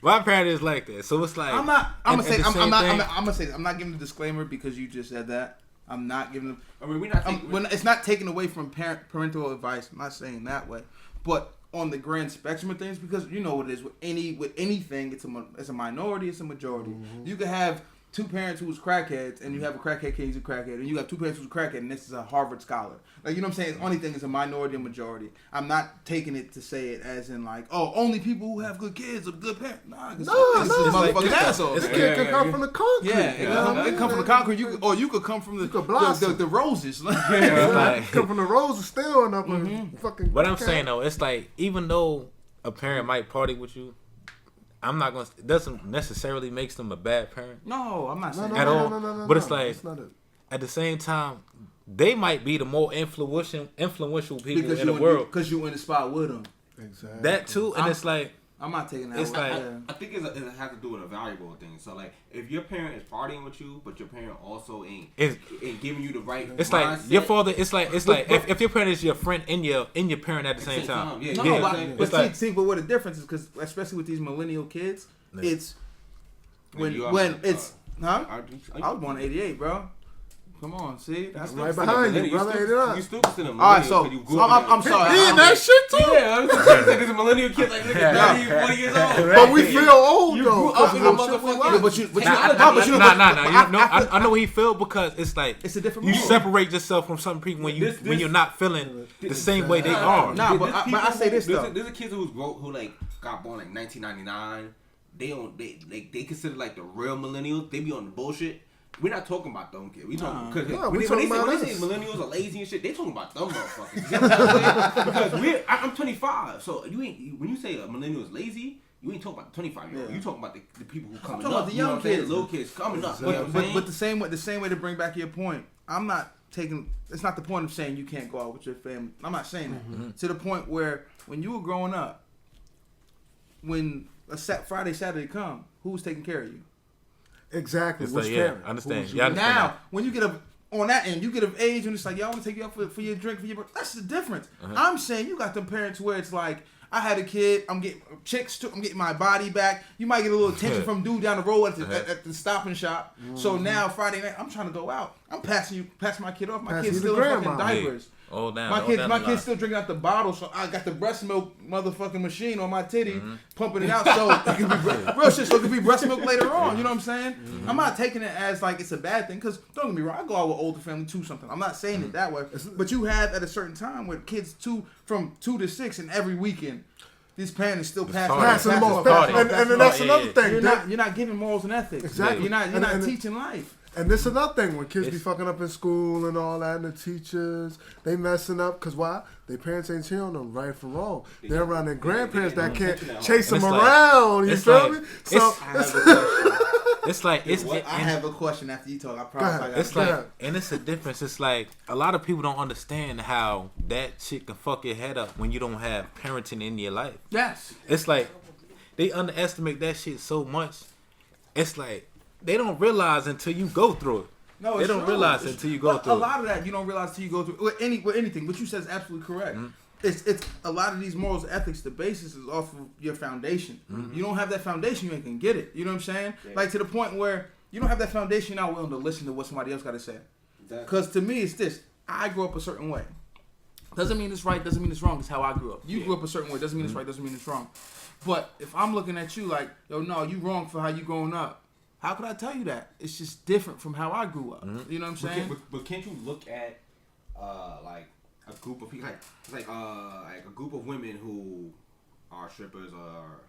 My parent is like that, so it's like I'm gonna say this. I'm not giving the disclaimer because you just said that. I'm not giving them. I mean, it's not taken away from parental advice. I'm not saying that way, but on the grand spectrum of things, because you know what it is with anything, it's a minority, it's a majority. You could have two parents who's crackheads, and you have a crackhead kid who's a crackhead, and you have two parents who's a crackhead, and this is a Harvard scholar. Like, you know what I'm saying? The only thing is a minority and majority. I'm not taking it to say it as in like, oh, only people who have good kids are good parents. Nah, this is motherfucking assholes. This kid can come from the concrete. Yeah, it come from the concrete. You could come from the roses. Come from the roses still and up fucking. But I'm saying though, it's like even though a parent might party with you, I'm not gonna. It doesn't necessarily makes them a bad parent. No, I'm not saying at all. No, but it's like at the same time, they might be the more influential people because in the world. Because you in the spot with them. Exactly. That too, and it's like I'm not taking that. It's like I think it has to do with a valuable thing. So like, if your parent is partying with you, but your parent also ain't giving you the right. It's mindset, like your father. It's like if your parent is your friend and your parent at the same time. Yeah, but like, see, but what the difference is, because especially with these millennial kids, it's when it's huh? I was born in '88, bro. Come on, see, that's right behind you, brother. You still consider millennial. All right, so I'm sorry. He in that shit too. Yeah, I was just saying, there's a millennial kid like 30, 40 years old. But we feel old You though. grew up in a I know what he feel because it's like it's a different. You separate yourself from some people when you're not feeling the same way they are. Nah, but I say this though. There's a kids who like got born like 1999. They consider like the real millennials. They be on the bullshit. We're not talking about them kids. We talking because when they say millennials are lazy and shit, they talking about them motherfuckers. You know what I'm saying? Because I'm 25, so you ain't when you say a millennial is lazy, you ain't talking about the 25-year-old. You talking about the people who coming up. About the young kids, little kids coming up. But the same way to bring back your point, I'm not taking. It's not the point of saying you can't go out with your family. I'm not saying that. Mm-hmm. To the point where when you were growing up, when a Friday, Saturday come, who was taking care of you? Exactly. It's What's like, caring? I understand. Now, when you get on that end, you get of age and it's like, y'all want to take you out for your drink, for your birthday. That's the difference. Uh-huh. I'm saying you got them parents where it's like, I had a kid, I'm getting my body back. You might get a little attention from dude down the road at the Stop and Shop. Mm-hmm. So now Friday night, I'm trying to go out. I'm passing my kid off. My kid's still in fucking diapers. Oh, down, my kid's still drinking out the bottle, so I got the breast milk motherfucking machine on my titty, pumping it out, so it can be real shit. So it can be breast milk later on. You know what I'm saying? Mm-hmm. I'm not taking it as like it's a bad thing, because don't get me wrong, I go out with older family too. Something I'm not saying it that way, but you have at a certain time with kids from 2 to 6, and every weekend. These parents still passing them off. And that's another thing. You're not giving morals and ethics. Exactly. You're not teaching life. And this is another thing when kids be fucking up in school and all that, and the teachers, they messing up. Because why? Their parents ain't cheering them right from wrong. They're around their grandparents that can't chase them around. You feel me? So I have a question after you talk. I promise. And it's a difference. It's like a lot of people don't understand how that shit can fuck your head up when you don't have parenting in your life. Yes. It's like they underestimate that shit so much. It's like they don't realize until you go through it. No, they don't realize until you go through it. A lot of that you don't realize until you go through with anything. What you said is absolutely correct. Mm-hmm. It's a lot of these morals, ethics. The basis is off of your foundation. Mm-hmm. You don't have that foundation, you ain't gonna get it. You know what I'm saying? Yeah. Like to the point where you don't have that foundation, you're not willing to listen to what somebody else got to say. Because to me, it's this. I grew up a certain way. Doesn't mean it's right. Doesn't mean it's wrong. It's how I grew up. You grew up a certain way. Doesn't mean it's right. Doesn't mean it's wrong. But if I'm looking at you like, yo, no, you wrong for how you growing up. How could I tell you that? It's just different from how I grew up. Mm-hmm. You know what I'm saying? But can't you look at like a group of people, like a group of women who are strippers or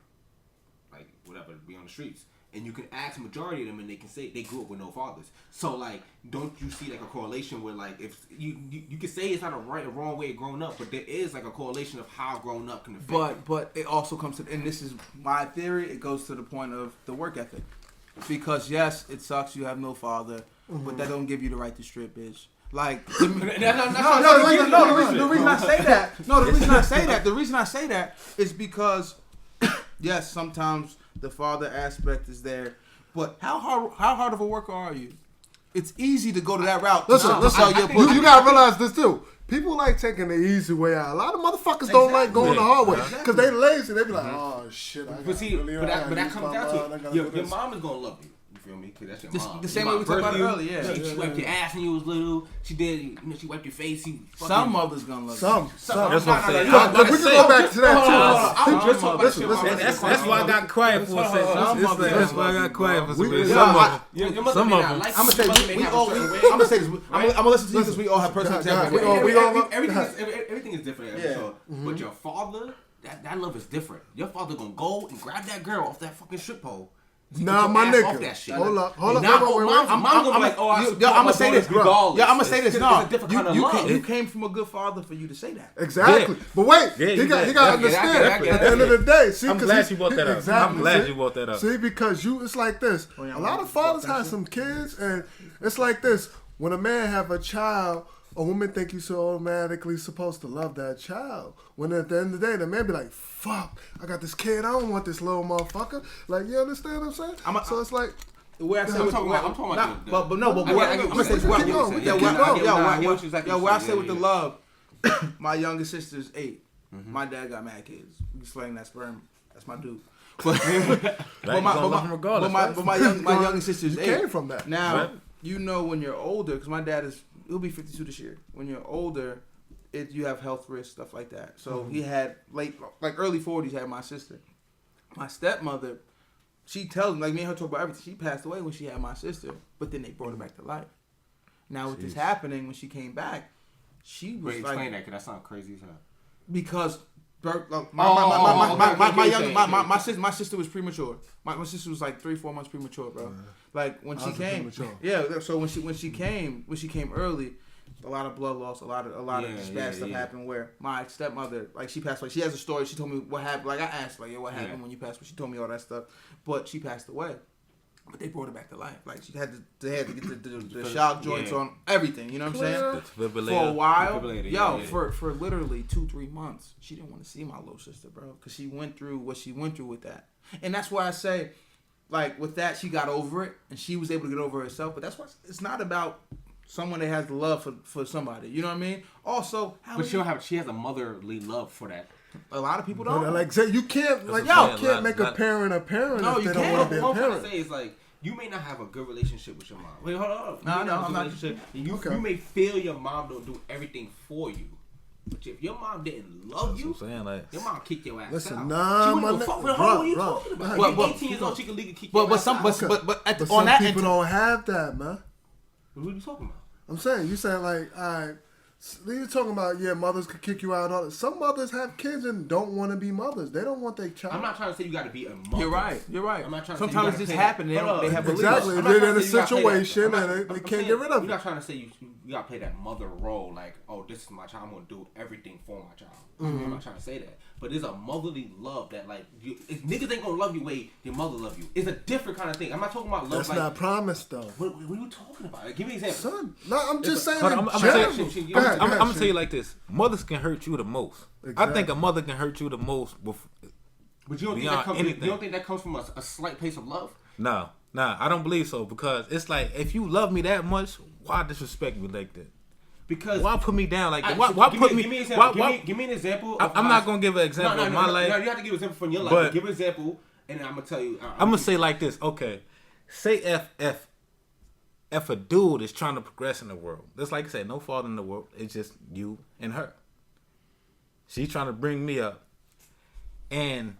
like whatever, be on the streets, and you can ask majority of them, and they can say they grew up with no fathers. So like, don't you see like a correlation where like if you can say it's not a right or wrong way of growing up, but there is like a correlation of how growing up can affect. But it also comes to, and this is my theory. It goes to the point of the work ethic. Because yes, it sucks you have no father, but that don't give you the right to strip, bitch. Like the reason I say that is because yes, sometimes the father aspect is there, but how hard of a worker are you? It's easy to go to that route. Listen, you gotta realize this too. People like taking the easy way out. A lot of motherfuckers don't like going the hard way because they lazy. They be like, oh shit. But that comes down to your mom is gonna love you. You feel me? Because that's your mom. The same way we talked about earlier. Yeah. She wiped your ass when you was little. She did. She wiped your face. Some mothers gonna love you. Some. That's what I'm saying. We can go back to that too. That's why I got quiet for a second. That's why I got quiet for a second. Some of them. I'm gonna say this. I'm gonna listen to you because we all have personal examples. Everything is different. Yeah. But your father, that love is different. Your father gonna go and grab that girl off that fucking strip pole. Nah, my nigga. Hold up. I'm gonna be like, I'm gonna say this, bro. Yeah, I'm gonna say this. No, you came from a good father for you to say that. Exactly. Yeah. But wait, he got to understand. At the end of the day, see, I'm glad you brought that up. Exactly. I'm glad you brought that up. See, because it's like this. A lot of fathers have some kids, and it's like this. When a man have a child a woman think you so automatically supposed to love that child. When at the end of the day, the man be like, fuck, I got this kid, I don't want this little motherfucker. Like, you understand what I'm saying? So it's like, where I say I'm with talking about but I'm gonna say where I say with the love, my youngest sister's 8. My dad got mad kids. You slaying that sperm, that's my dude. But my youngest sister's 8. Came from that. Now, you know when you're older, because my dad he'll be 52 this year. When you're older, you have health risks, stuff like that. So he had early 40s, had my sister. My stepmother, she tells me, like me and her talk about everything. She passed away when she had my sister, but then they brought her back to life. Now with this happening, when she came back, she was explain that, because that sounds crazy as hell. Because my sister was premature. My sister was like 3-4 months premature, bro. Like when she came, So when she came early, a lot of blood loss, a lot of bad stuff happened. Where my stepmother, like she passed away. She has a story. She told me what happened. Like I asked, like, what happened when you passed away? She told me all that stuff. But she passed away. But they brought her back to life. Like they had to get the shock joints on everything. You know what I'm saying? For a while, for literally 2-3 months, she didn't want to see my little sister, bro, because she went through what she went through with that. And that's why I say, like with that, she got over it and she was able to get over herself. But that's why it's not about someone that has love for somebody. You know what I mean? Also, she has a motherly love for that. A lot of people don't. Like say you can't make a parent a parent if they don't want to be a parent. What I'm trying to say is like, you may not have a good relationship with your mom. Wait, hold on. No, I'm not. You may feel your mom don't do everything for you. But if your mom didn't love you, your mom kicked your ass out. Nah, she wouldn't fuck with her. What are you talking about? 18 years old, she can legally kick your ass out. But some people don't have that, man. What are you talking about? I'm saying, you saying like, all right, you're talking about, mothers could kick you out and all that. Some mothers have kids and don't want to be mothers. They don't want their child. I'm not trying to say you got to be a mother. You're right. I'm not trying to Sometimes say it just happens. They have beliefs. Exactly. They're in a situation and they can't get rid of it. You're not trying to say you got to play that mother role like, oh, this is my child. I'm going to do everything for my child. I'm not trying to say that. But there's a motherly love that, like, if niggas ain't going to love you the way your mother love you. It's a different kind of thing. I'm not talking about love. That's not promised, though. What are you talking about? Like, give me an example. Son, no, I'm just saying. I'm going to tell you like this. Mothers can hurt you the most. Exactly. I think a mother can hurt you the most. But you don't think that comes from a slight place of love? No, I don't believe so. Because it's like, if you love me that much, why disrespect me like that? Because why put me down like that? Give me an example. I'm not gonna give an example of my life. No, you have to give an example from your life. But give an example, and I'm gonna tell you. I'm gonna say like this. Okay, say if a dude is trying to progress in the world, that's like I said, no fault in the world. It's just you and her. She's trying to bring me up, and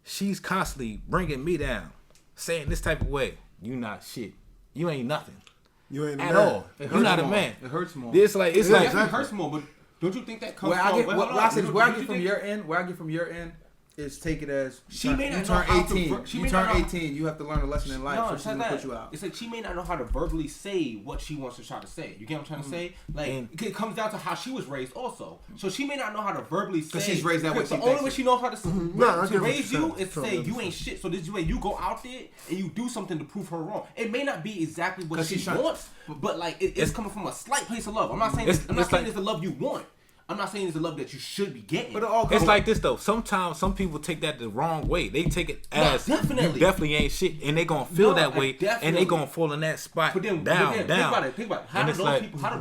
she's constantly bringing me down, saying this type of way. You not shit. You ain't nothing. You ain't at all. You're not a man. It hurts more. It's like it hurts more. But don't you think that comes from where I get from your end is take it as she may not turn 18. You turn 18. You have to learn a lesson in life. So she's gonna put you out. It's like she may not know how to verbally say what she wants to try to say. You get what I'm trying to say? Like it comes down to how she was raised also. So she may not know how to verbally say. Because she's raised that way. The only way she knows how to raise you is to say you ain't shit. So this way you go out there and you do something to prove her wrong. It may not be exactly what she wants, but like it's coming from a slight place of love. I'm not saying it's the love you want. I'm not saying it's a love that you should be getting. But it's like this though. Sometimes some people take that the wrong way. They take it as you definitely ain't shit, and they gonna feel that way, and they gonna fall in that spot. But then, down. Think about it. How do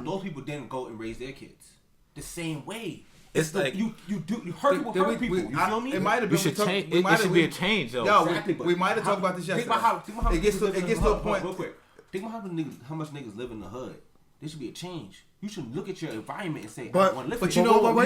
those people then go and raise their kids the same way? It's like you hurt people. You feel me? It might have been. It should be a change though. Yo, we might have talked about this yesterday. Think about how it gets to a point. Real quick. Think about how much niggas live in the hood. There should be a change. You should look at your environment and say, but you know why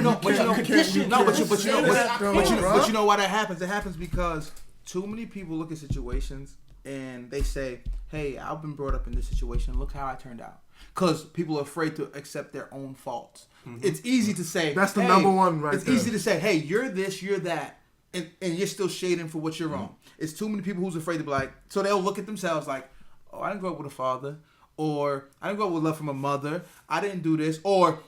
that happens? It happens because too many people look at situations and they say, "Hey, I've been brought up in this situation. Look how I turned out." Because people are afraid to accept their own faults. Mm-hmm. It's easy to say that's the number one, right? It's easy to say, "Hey, you're this, you're that," and you're still shading for what you're wrong. It's too many people who's afraid to be like, so they'll look at themselves like, "Oh, I didn't grow up with a father." Or I didn't grow up with love from a mother. I didn't do this. Or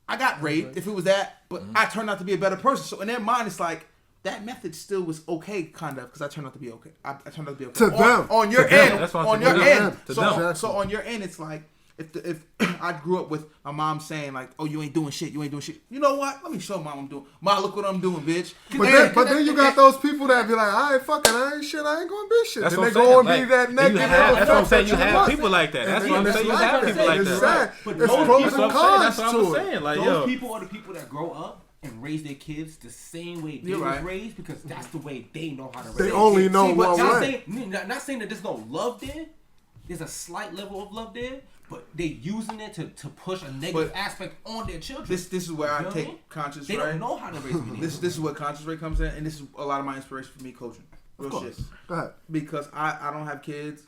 I got raped, if it was that, but I turned out to be a better person. So in their mind, it's like that method still was okay, kind of, because I turned out to be okay. I turned out to be okay. To them. On your end. That's on your end. So on your end, it's like if I grew up with my mom saying like, "Oh, you ain't doing shit. You know what? Let me show mom I'm doing. Mom, look what I'm doing, bitch." But then you got those people that be like, "All right, fuck it, I ain't gonna be shit." That's Then what they I'm go saying. and be that Like, negative. that's what I'm saying. You effect have to people like that. That's And what I'm saying. You it's have like people that. like It's that. sad. But It's those pros people- and That's cons what to I'm it. saying. Like, Those yo, people are the people that grow up and raise their kids the same way they You're was right. raised because that's the way they know how to raise They their only kids. know but one way. not saying that there's no love there. There's a slight level of love there, but they using it to push a negative aspect on their children. This is where I You know what I mean? take conscious They Ray. don't know how to raise kids. This is where conscious Ray comes in, and this is a lot of my inspiration for me coaching. Real Of course. shit. Go ahead. Because I don't have kids.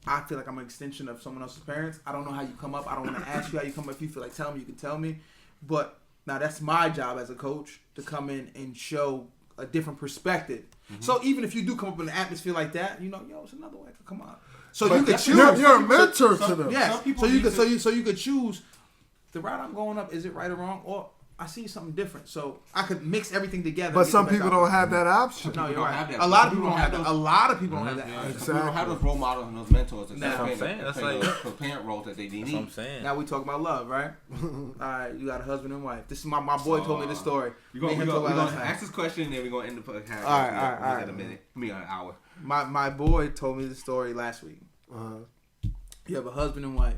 I feel like I'm an extension of someone else's parents. I don't know how you come up. I don't want to ask you how you come up. If you feel like telling me, you can tell me. But now that's my job as a coach to come in and show a different perspective. Mm-hmm. So even if you do come up in an atmosphere like that, you know, yo, it's another way. Come on. So But you could choose. You're a mentor to them. Yes. Some people So you need could so you could choose the route I'm going up. Is it right or wrong? Or I see something different. So I could mix everything together. But and get some the best people outcome. don't have that option. No, you're don't right. have that. A lot of Some people don't have that. A lot of people don't have that. Yeah, Exactly. we don't have those role models and those mentors. And That's what I'm saying. That's playing like- those parent roles that they need. that's what I'm saying. Now we talk about love, right? All right, you got a husband and wife. This is my boy told me this story. We're Me and going him talk to about last night. ask this question and then we're going to end the podcast. All right. In a minute. Me on an hour. My boy told me this story last week. You have a husband and wife.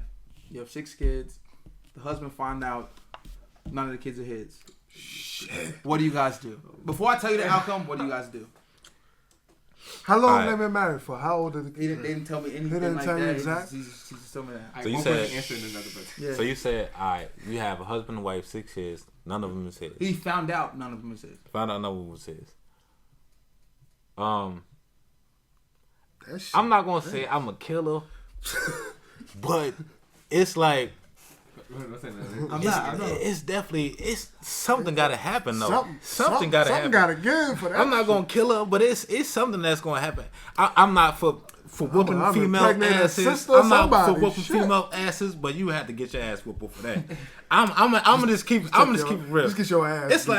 You have 6 kids. The husband find out none of the kids are his. Shit. What do you guys do? Before I tell you the outcome, what do you guys do? How long Alright. they been married for? How old are the They didn't tell me anything didn't like tell you that. exact? He just told me that. So you One said- question answering another question. Yeah. So you said, all right, you have a husband and wife, 6 kids, none of them is his. He found out none of them is his. Found out none of them was his. That shit. I'm not gonna say I'm a killer, but it's like it's definitely something gotta happen though. Something gotta happen. gotta give for that. I'm not gonna kill her, but it's something that's gonna happen. I'm not for whooping I'm female impregnating a asses. sister or I'm not for somebody. whooping Shit. female asses, but you have to get your ass whooped for that. I'm gonna just keep it real. Just get your ass. It's beat.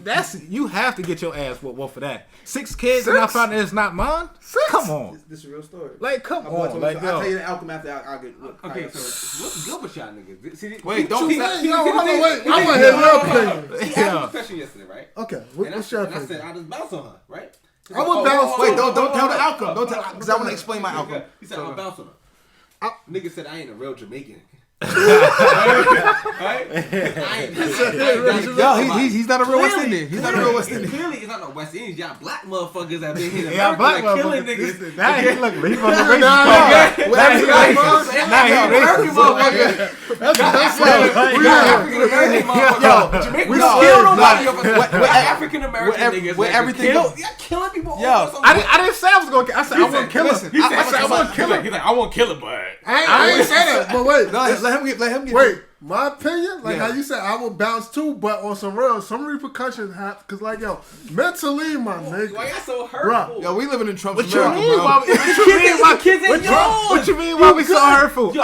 like you have to get your ass whooped for that. 6 kids and I found out it's not mine. Come on, This is a real story. like come My boy told on, me like so. I'll tell you yo. the outcome after I'll get. Okay, so what's good with y'all niggas? See, Wait, don't Hey, say. yo, hold on, wait. I'm gonna hear your opinion. He asked me a question yesterday, right? Okay, And what's your I said opinion? I just bounce on her, right? He's I would bounce Wait, too. don't tell the outcome. Don't tell because I want to explain my outcome. He said I'll bounce on her. Nigga said I ain't a real Jamaican. Right? Yo, he's not a real West Indian. He's not a real West Indian. Clearly, it's not no West Indians. Y'all black motherfuckers that been here in Yeah, America black like killing motherfuckers. niggas. Now he look, he from the racist Nah, part. yeah. Now he racist. Now he American racist. motherfuckers. That's We got African American motherfuckers. Jamaica, we don't kill nobody of us. African American niggas. with that everything kill- go- Y'all killing people. Yo, all over I didn't say I was gonna. I said I wouldn't kill listen, her. He said, I said I wouldn't kill her. He's like, I won't kill her, but I ain't say that, but wait. Let him get. Wait, my opinion, like Yeah. how you said, I would bounce too, but on some real, some repercussions happen. Cause like, yo, mentally, my why nigga, y'all so hurtful? Yo, we living in Trump's What you America, mean? bro. What you mean? Why kids ain't yours. What you mean? Why we so hurtful? Yo,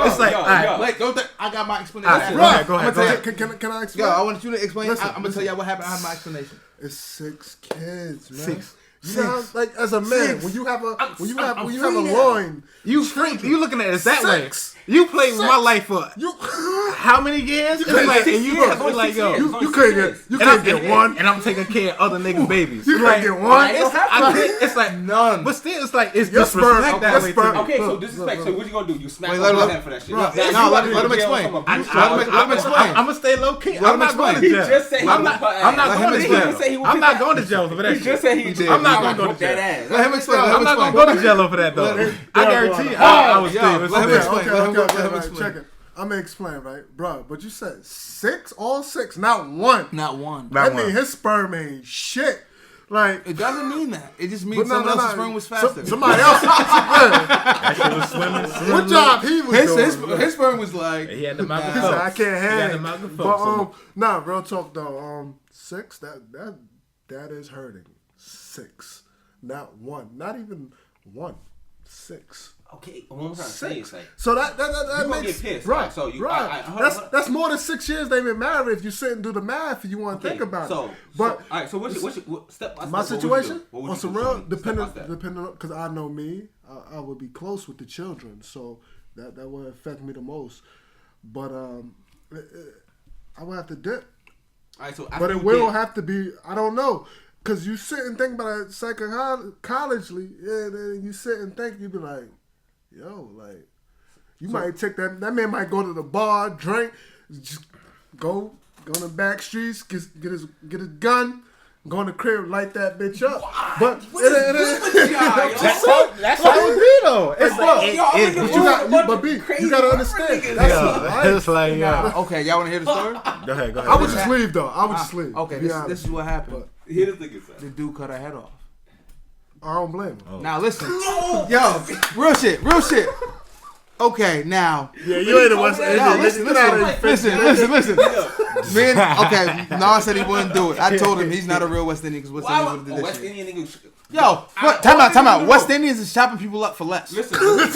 It's like, yo, all right, yo. Wait, don't. I got my explanation. Alright, after. go ahead, go ahead, I'ma tell go you- can I explain? Yo, I want you to explain. Listen, I'm gonna tell you what happened. I have my explanation. It's 6 kids, man. 6. You know, like as a man, Six. when you have a when you have a free now. loin, You looking at it that way. 6. You played with my life for you how many years? It's like, and you years, it's only like 6 yo. years. you can't get one. And I'm taking care of other niggas' babies. You like, can't get one. It's like None. but still, it's like it's Your disrespect sperm- that your way sperm- to me. Okay, so Look, disrespect. So what you gonna do? You smack Wait, him let on him- the head for that shit. bro, Now, no, you let about him to go to jail explain. for some I, abuse Let him charges. explain. I'm gonna stay low key. Let I'm him not going to explain. jail. He just said he I'm would not. put I'm not ass. going to He just said he jail. would I'm put not that- going to jail for that He shit. just said he did. I'm not he gonna go to whoop that jail. ass. Let him explain. Let I'm him not explain. gonna go to jail over that though. I guarantee you, I was Yo, stay. let him Okay, explain. okay, Let him okay, go. okay, Let him right, explain. check it. I'm gonna explain, right, bro? But you said 6, all 6, not one. Not one. That mean his sperm ain't shit. Like, It doesn't mean that. It just but means someone else's sperm was faster. Somebody else. That shit was swimming. What job he was doing? his sperm was like. He had the He microphone. said, I can't He had the hang. microphone. But nah, real talk though. 6, that is hurting. 6, not 1, not even 1. 6. Okay, what I'm trying to say is like, So that gonna makes get pissed, right. right? So you- right. hold on. That's more than 6 years they've been married. If you sit and do the math, and you want to okay, think about so, it. But all right. So what's your step by step? my what would you do? situation What would on you some do, real Sean? Step by step. depending on because I know me, I would be close with the children. So That would affect me the most. But I would have to dip. All right, so but it will have to be. I don't know. Because you sit and think about it psychologically, and then you sit and think, you be like, yo, like, you might take that man might go to the bar, drink, just go on the back streets, get his gun, go in the crib, light that bitch up. But that's how it be though. It's you gotta understand. It's like, okay, y'all want to hear the story? Go ahead. I would just leave though. I would just leave. Okay, this is what happened. Here's the nigga. The dude cut her head off. I don't blame him. Oh. Now listen, yo, real shit. Okay, now. Yeah, you ain't a West Indian. Listen. Man, okay, Narr said he wouldn't do it. I told him he's not a real West Indian because West Indians would have did this shit. Indian nigga. Yo, time out. West Indians is chopping people up for less. Listen. You ain't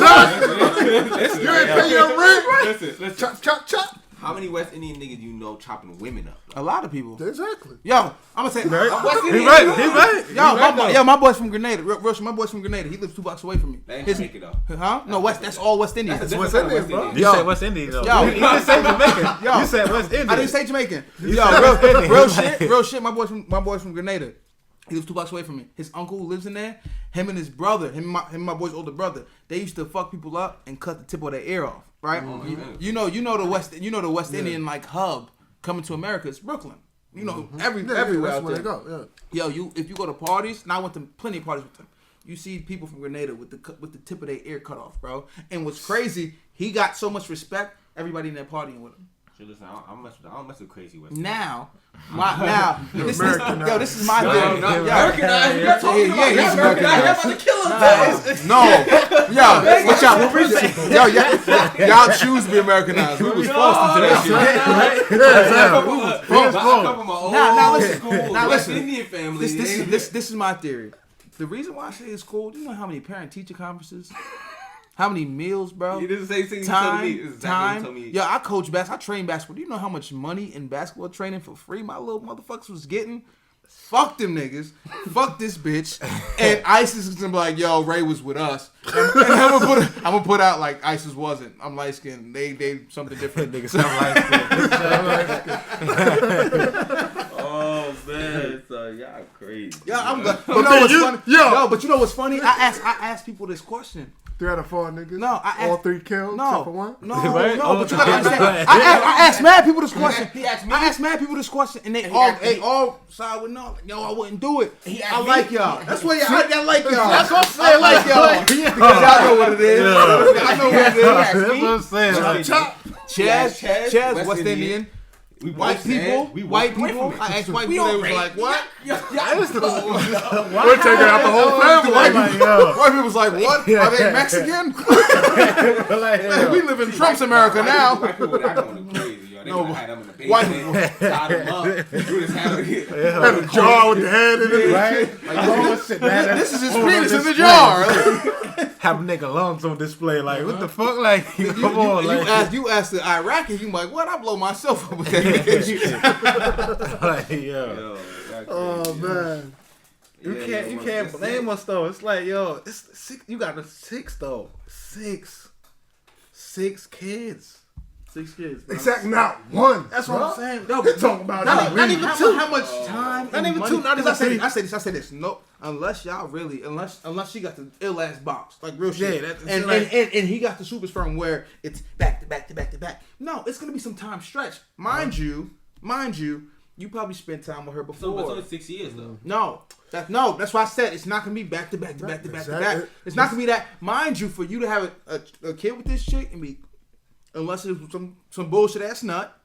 pay your rent. Listen. Chop. How many West Indian niggas you know chopping women up? A lot of people. Exactly. Yo, I'm gonna say. He right. Yo, my boy's from Grenada. Real, my boy's from Grenada. He lives 2 blocks away from me. That ain't Jamaica though. Huh? No, that's all West Indian. That's West Indian, bro. You said West Indian though. Yo. You didn't say Jamaican. Yo. You said West Indian. I didn't say Jamaican. You Yo, said real shit. My boy's from Grenada. He lives 2 blocks away from me. His uncle lives in there. Him and his brother, him and my boy's older brother, they used to fuck people up and cut the tip of their ear off. Right? You know the West Indian like hub coming to America. It's Brooklyn. You know everywhere that's out where there. they go. Yeah. Yo, if you go to parties, and I went to plenty of parties with them. You see people from Grenada with the tip of their ear cut off, bro. And what's crazy, he got so much respect. Everybody in there partying with him. So listen, I don't mess with crazy West. Now, this is my thing. Americanized. You're talking about he's Americanized. You're about to kill him. Y'all choose to be Americanized. We was forced into that shit. Now listen. Indian family. This is my theory. The reason why I say it's cool, do you know how many parent-teacher conferences? How many meals, bro? You did the same thing you time. told me. Yo, I coach basketball. I train basketball. Do you know how much money in basketball training for free my little motherfuckers was getting? Fuck them niggas. Fuck this bitch. And ISIS is gonna be like, yo, Ray was with us. And I'm gonna put out like ISIS wasn't. I'm light skinned. They something different. Niggas sound light skinned. Oh man, so y'all crazy. Yeah, I'm good. But you know what's funny? But you know what's funny? I asked people this question. 3 out of 4 niggas. No, all 3 killed. Except for 1. No. But you gotta understand. I asked mad people this question. I asked mad people this question, and they all side with no. Yo, I wouldn't do it. I like y'all. That's why I like y'all. That's what I'm saying. I like y'all because y'all know what it is. I know what it is. That's what I'm saying. Chez, West Indian. White people. I asked white people. They was like, "What?" We're taking out the whole family. White people was like, "What? Are they Mexican?" We live in Trump's America now. White people were going crazy. They had them in the basement, tied them up, threw his hat in Had a jar with the head in it. Right? This is his penis in the jar. Have a nigga lungs on display. Like, what the fuck? Like, come on. You asked the Iraqi, you like, what? I blow myself up with that. Like, yo. Oh man. You can't blame us though. It's like, yo, it's 6. You got 6 though. 6 kids. 6 kids. Bro. Exactly, not 1. That's what I'm saying. No, you're talking about not even 2. How much time? Not even 2. Not even 3. I say this. No, unless y'all really, unless she got the ill ass box, like real shit. Yeah, and he got the super sperm where it's back to back to back to back. No, it's gonna be some time stretch. Mind you, you probably spent time with her before. So it's only 6 years though. No, that's why I said it's not gonna be back to back to back to back to back. It's not gonna be that. Mind you, for you to have a kid with this chick and be, unless it's some bullshit ass nut,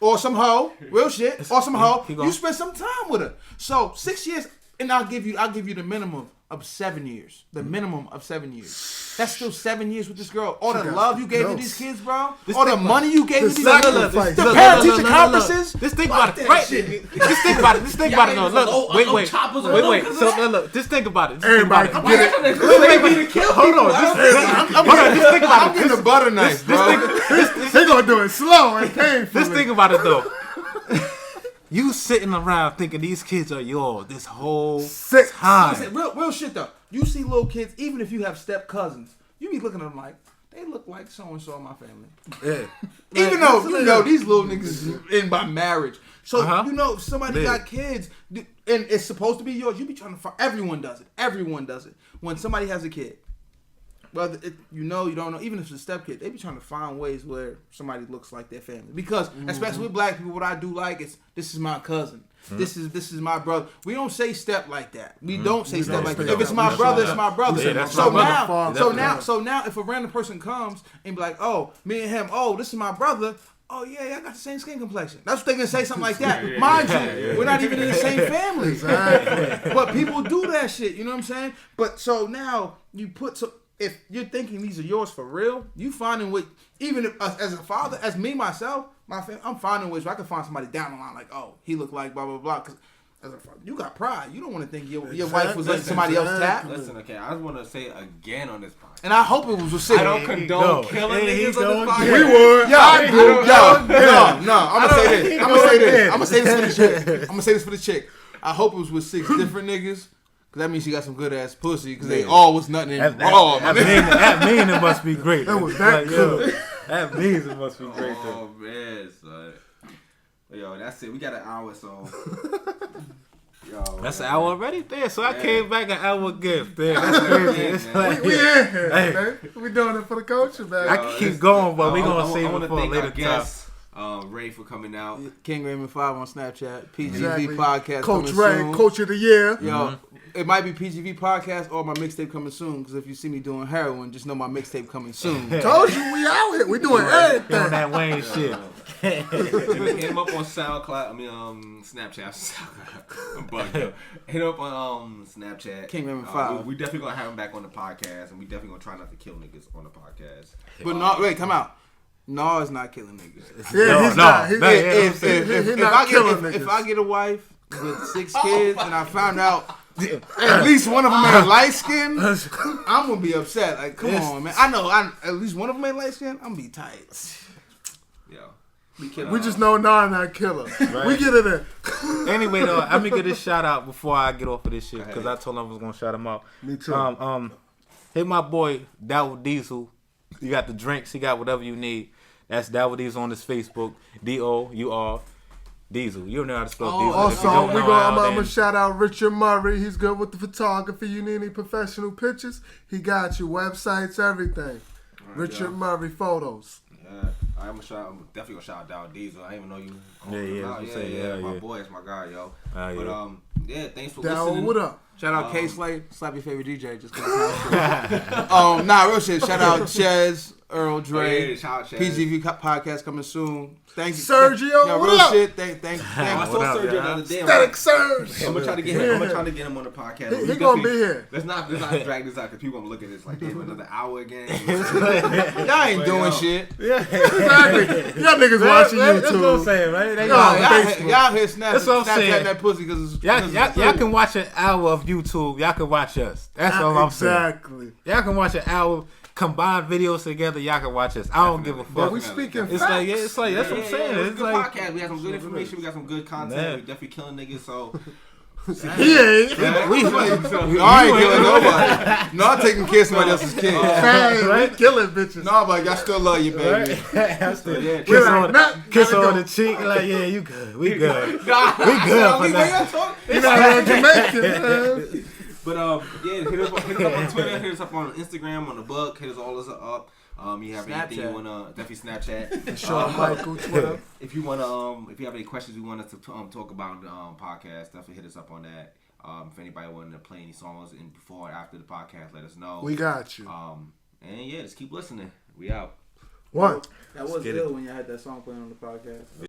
or some hoe, real shit, or some hoe, you spend some time with her. So 6 years, and I'll give you the minimum of 7 years. The minimum of 7 years. That's still 7 years with this girl. All the love you gave to these kids, bro. All the money you gave to these kids. The parent-teacher conferences. Just think about it. Right? Just think about it. Just think about it. No, look. Wait. So look. Just think about it. Everybody can get it. Hold on. Just think about it. I'm getting a butter knife, bro. They gonna do it slow and painful. Just think about it though. You sitting around thinking these kids are yours this whole time. Real shit though. You see little kids, even if you have step cousins, you be looking at them like, they look like so and so in my family. Yeah. Even though you know these little niggas is in by marriage, so you know if somebody Yeah. got kids and it's supposed to be yours. You be trying to find. Everyone does it. Everyone does it. When somebody has a kid, whether you know you don't know, even if it's a step kid, they be trying to find ways where somebody looks like their family. Because especially with black people, what I do like is this is my cousin. This is my brother. We don't say step like that. We don't say step like that. If it's my brother, it's my brother. Yeah, that's so my now, brother. so now, if a random person comes and be like, "Oh, me and him. Oh, this is my brother." Oh yeah, I got the same skin complexion. That's what they gonna say, something like that. Mind you, we're not even in the same family. Exactly. But people do that shit. You know what I'm saying? But so now you put if you're thinking these are yours for real, you finding what even if, as a father, as me myself, my family, I'm finding ways where I can find somebody down the line like, oh, he look like blah blah blah. Cause as a father, you got pride. You don't want to think your wife was letting somebody else tap. Listen, okay, I just want to say again on this podcast. And I hope it was with I don't condone killing niggas on this podcast. We would. No. I'm gonna say this for the chick. I hope it was with 6 different niggas. Cause that means she got some good ass pussy. Cause they all was nothing raw. That mean it must be great. That was that good. That means it must be great. Oh man, son. Yo, that's it. We got an hour, so. Yo, That's man. an hour already there, so I came back an hour gift. There, that's crazy. It's like, We in here, man. We doing it for the culture, man. I can keep going, but we gonna save I it for a thank later our time. guests, Ray for coming out. King Raymond 5 on Snapchat. PGV Exactly. podcast Coach coming Ray, soon. Coach of the Year. Yo, it might be PGV podcast or my mixtape coming soon. Because if you see me doing heroin, just know my mixtape coming soon. Told you we out here. We doing On everything. that Wayne shit. Hit him up on SoundCloud. I mean, Snapchat. I'm bugged up. Hit him up on Snapchat. King Raymond 5. We definitely gonna have him back on the podcast, and we definitely gonna try not to kill niggas on the podcast. But no, wait, come out. Narr is not killing niggas. Yeah, he's not. He's If not killing niggas. if I get a wife with 6 kids and I found out at least one of them ain't light skin, I'm gonna be upset. Like, come on, man. I know at least one of them ain't light skin. I'm gonna be tight. Yo. We just know Narr not killer. Right. We get it in. Anyway, though, let me get this shout out before I get off of this shit because I told him I was gonna shout him out. Me too. Hit my boy Dawud Diesel. You got the drinks. He got whatever you need. That's Dawud Diesel on his Facebook. DOUR Diesel. You don't know how to spell Diesel. If you Also, don't I'm know how, gonna then- shout out Richard Murry. He's good with the photography. You need any professional pictures? He got you. Websites, everything. Richard Murry photos. Yeah, I'm definitely gonna shout out Diesel. I didn't even know you. My boy, it's my guy, yo. But thanks for listening. What up? Shout out K Slate, slap your favorite DJ. Just cause. Nah, real shit. Shout out Chez, Earl Dre, shout out Chez. PGV podcast coming soon. Thank you, Sergio, No, what real up? shit. Thank. I saw Sergio the other day. Static Surge. I'm gonna try to get him. I'm gonna try to get him on the podcast. He gonna be here. Let's not drag this out because people gonna look at this like damn another hour again. Y'all ain't doing shit. Exactly. Y'all niggas watching That's what I'm YouTube. saying, right? They Y'all here That's what I'm saying. Snapchat that pussy because Y'all can watch an hour of YouTube. Y'all can watch us. That's all I'm saying. Exactly. Y'all can watch an hour, combine videos together. Y'all can watch us. I don't give a But fuck. we speaking It's facts. like that's what I'm saying. It's a It's good like podcast. We got some good information. We got some good content. Man. We definitely killing niggas. So He ain't. I ain't killing nobody. No, I'm taking care of somebody else's kid. Hey, we killing bitches. No, but I still love you, baby. kiss on the cheek. Like you good. We good. We good for that. You know, Jamaican. But hit us up on Twitter, hit us up on Instagram, on the book, hit us all us up. You have anything you wanna definitely Snapchat. Shawn Michael Twitter. If you wanna, if you have any questions you want us to talk about on the podcast, definitely hit us up on that. If anybody wanted to play any songs before or after the podcast, let us know. We got you. And yeah, just keep listening. We out. One. That was good when you had that song playing on the podcast.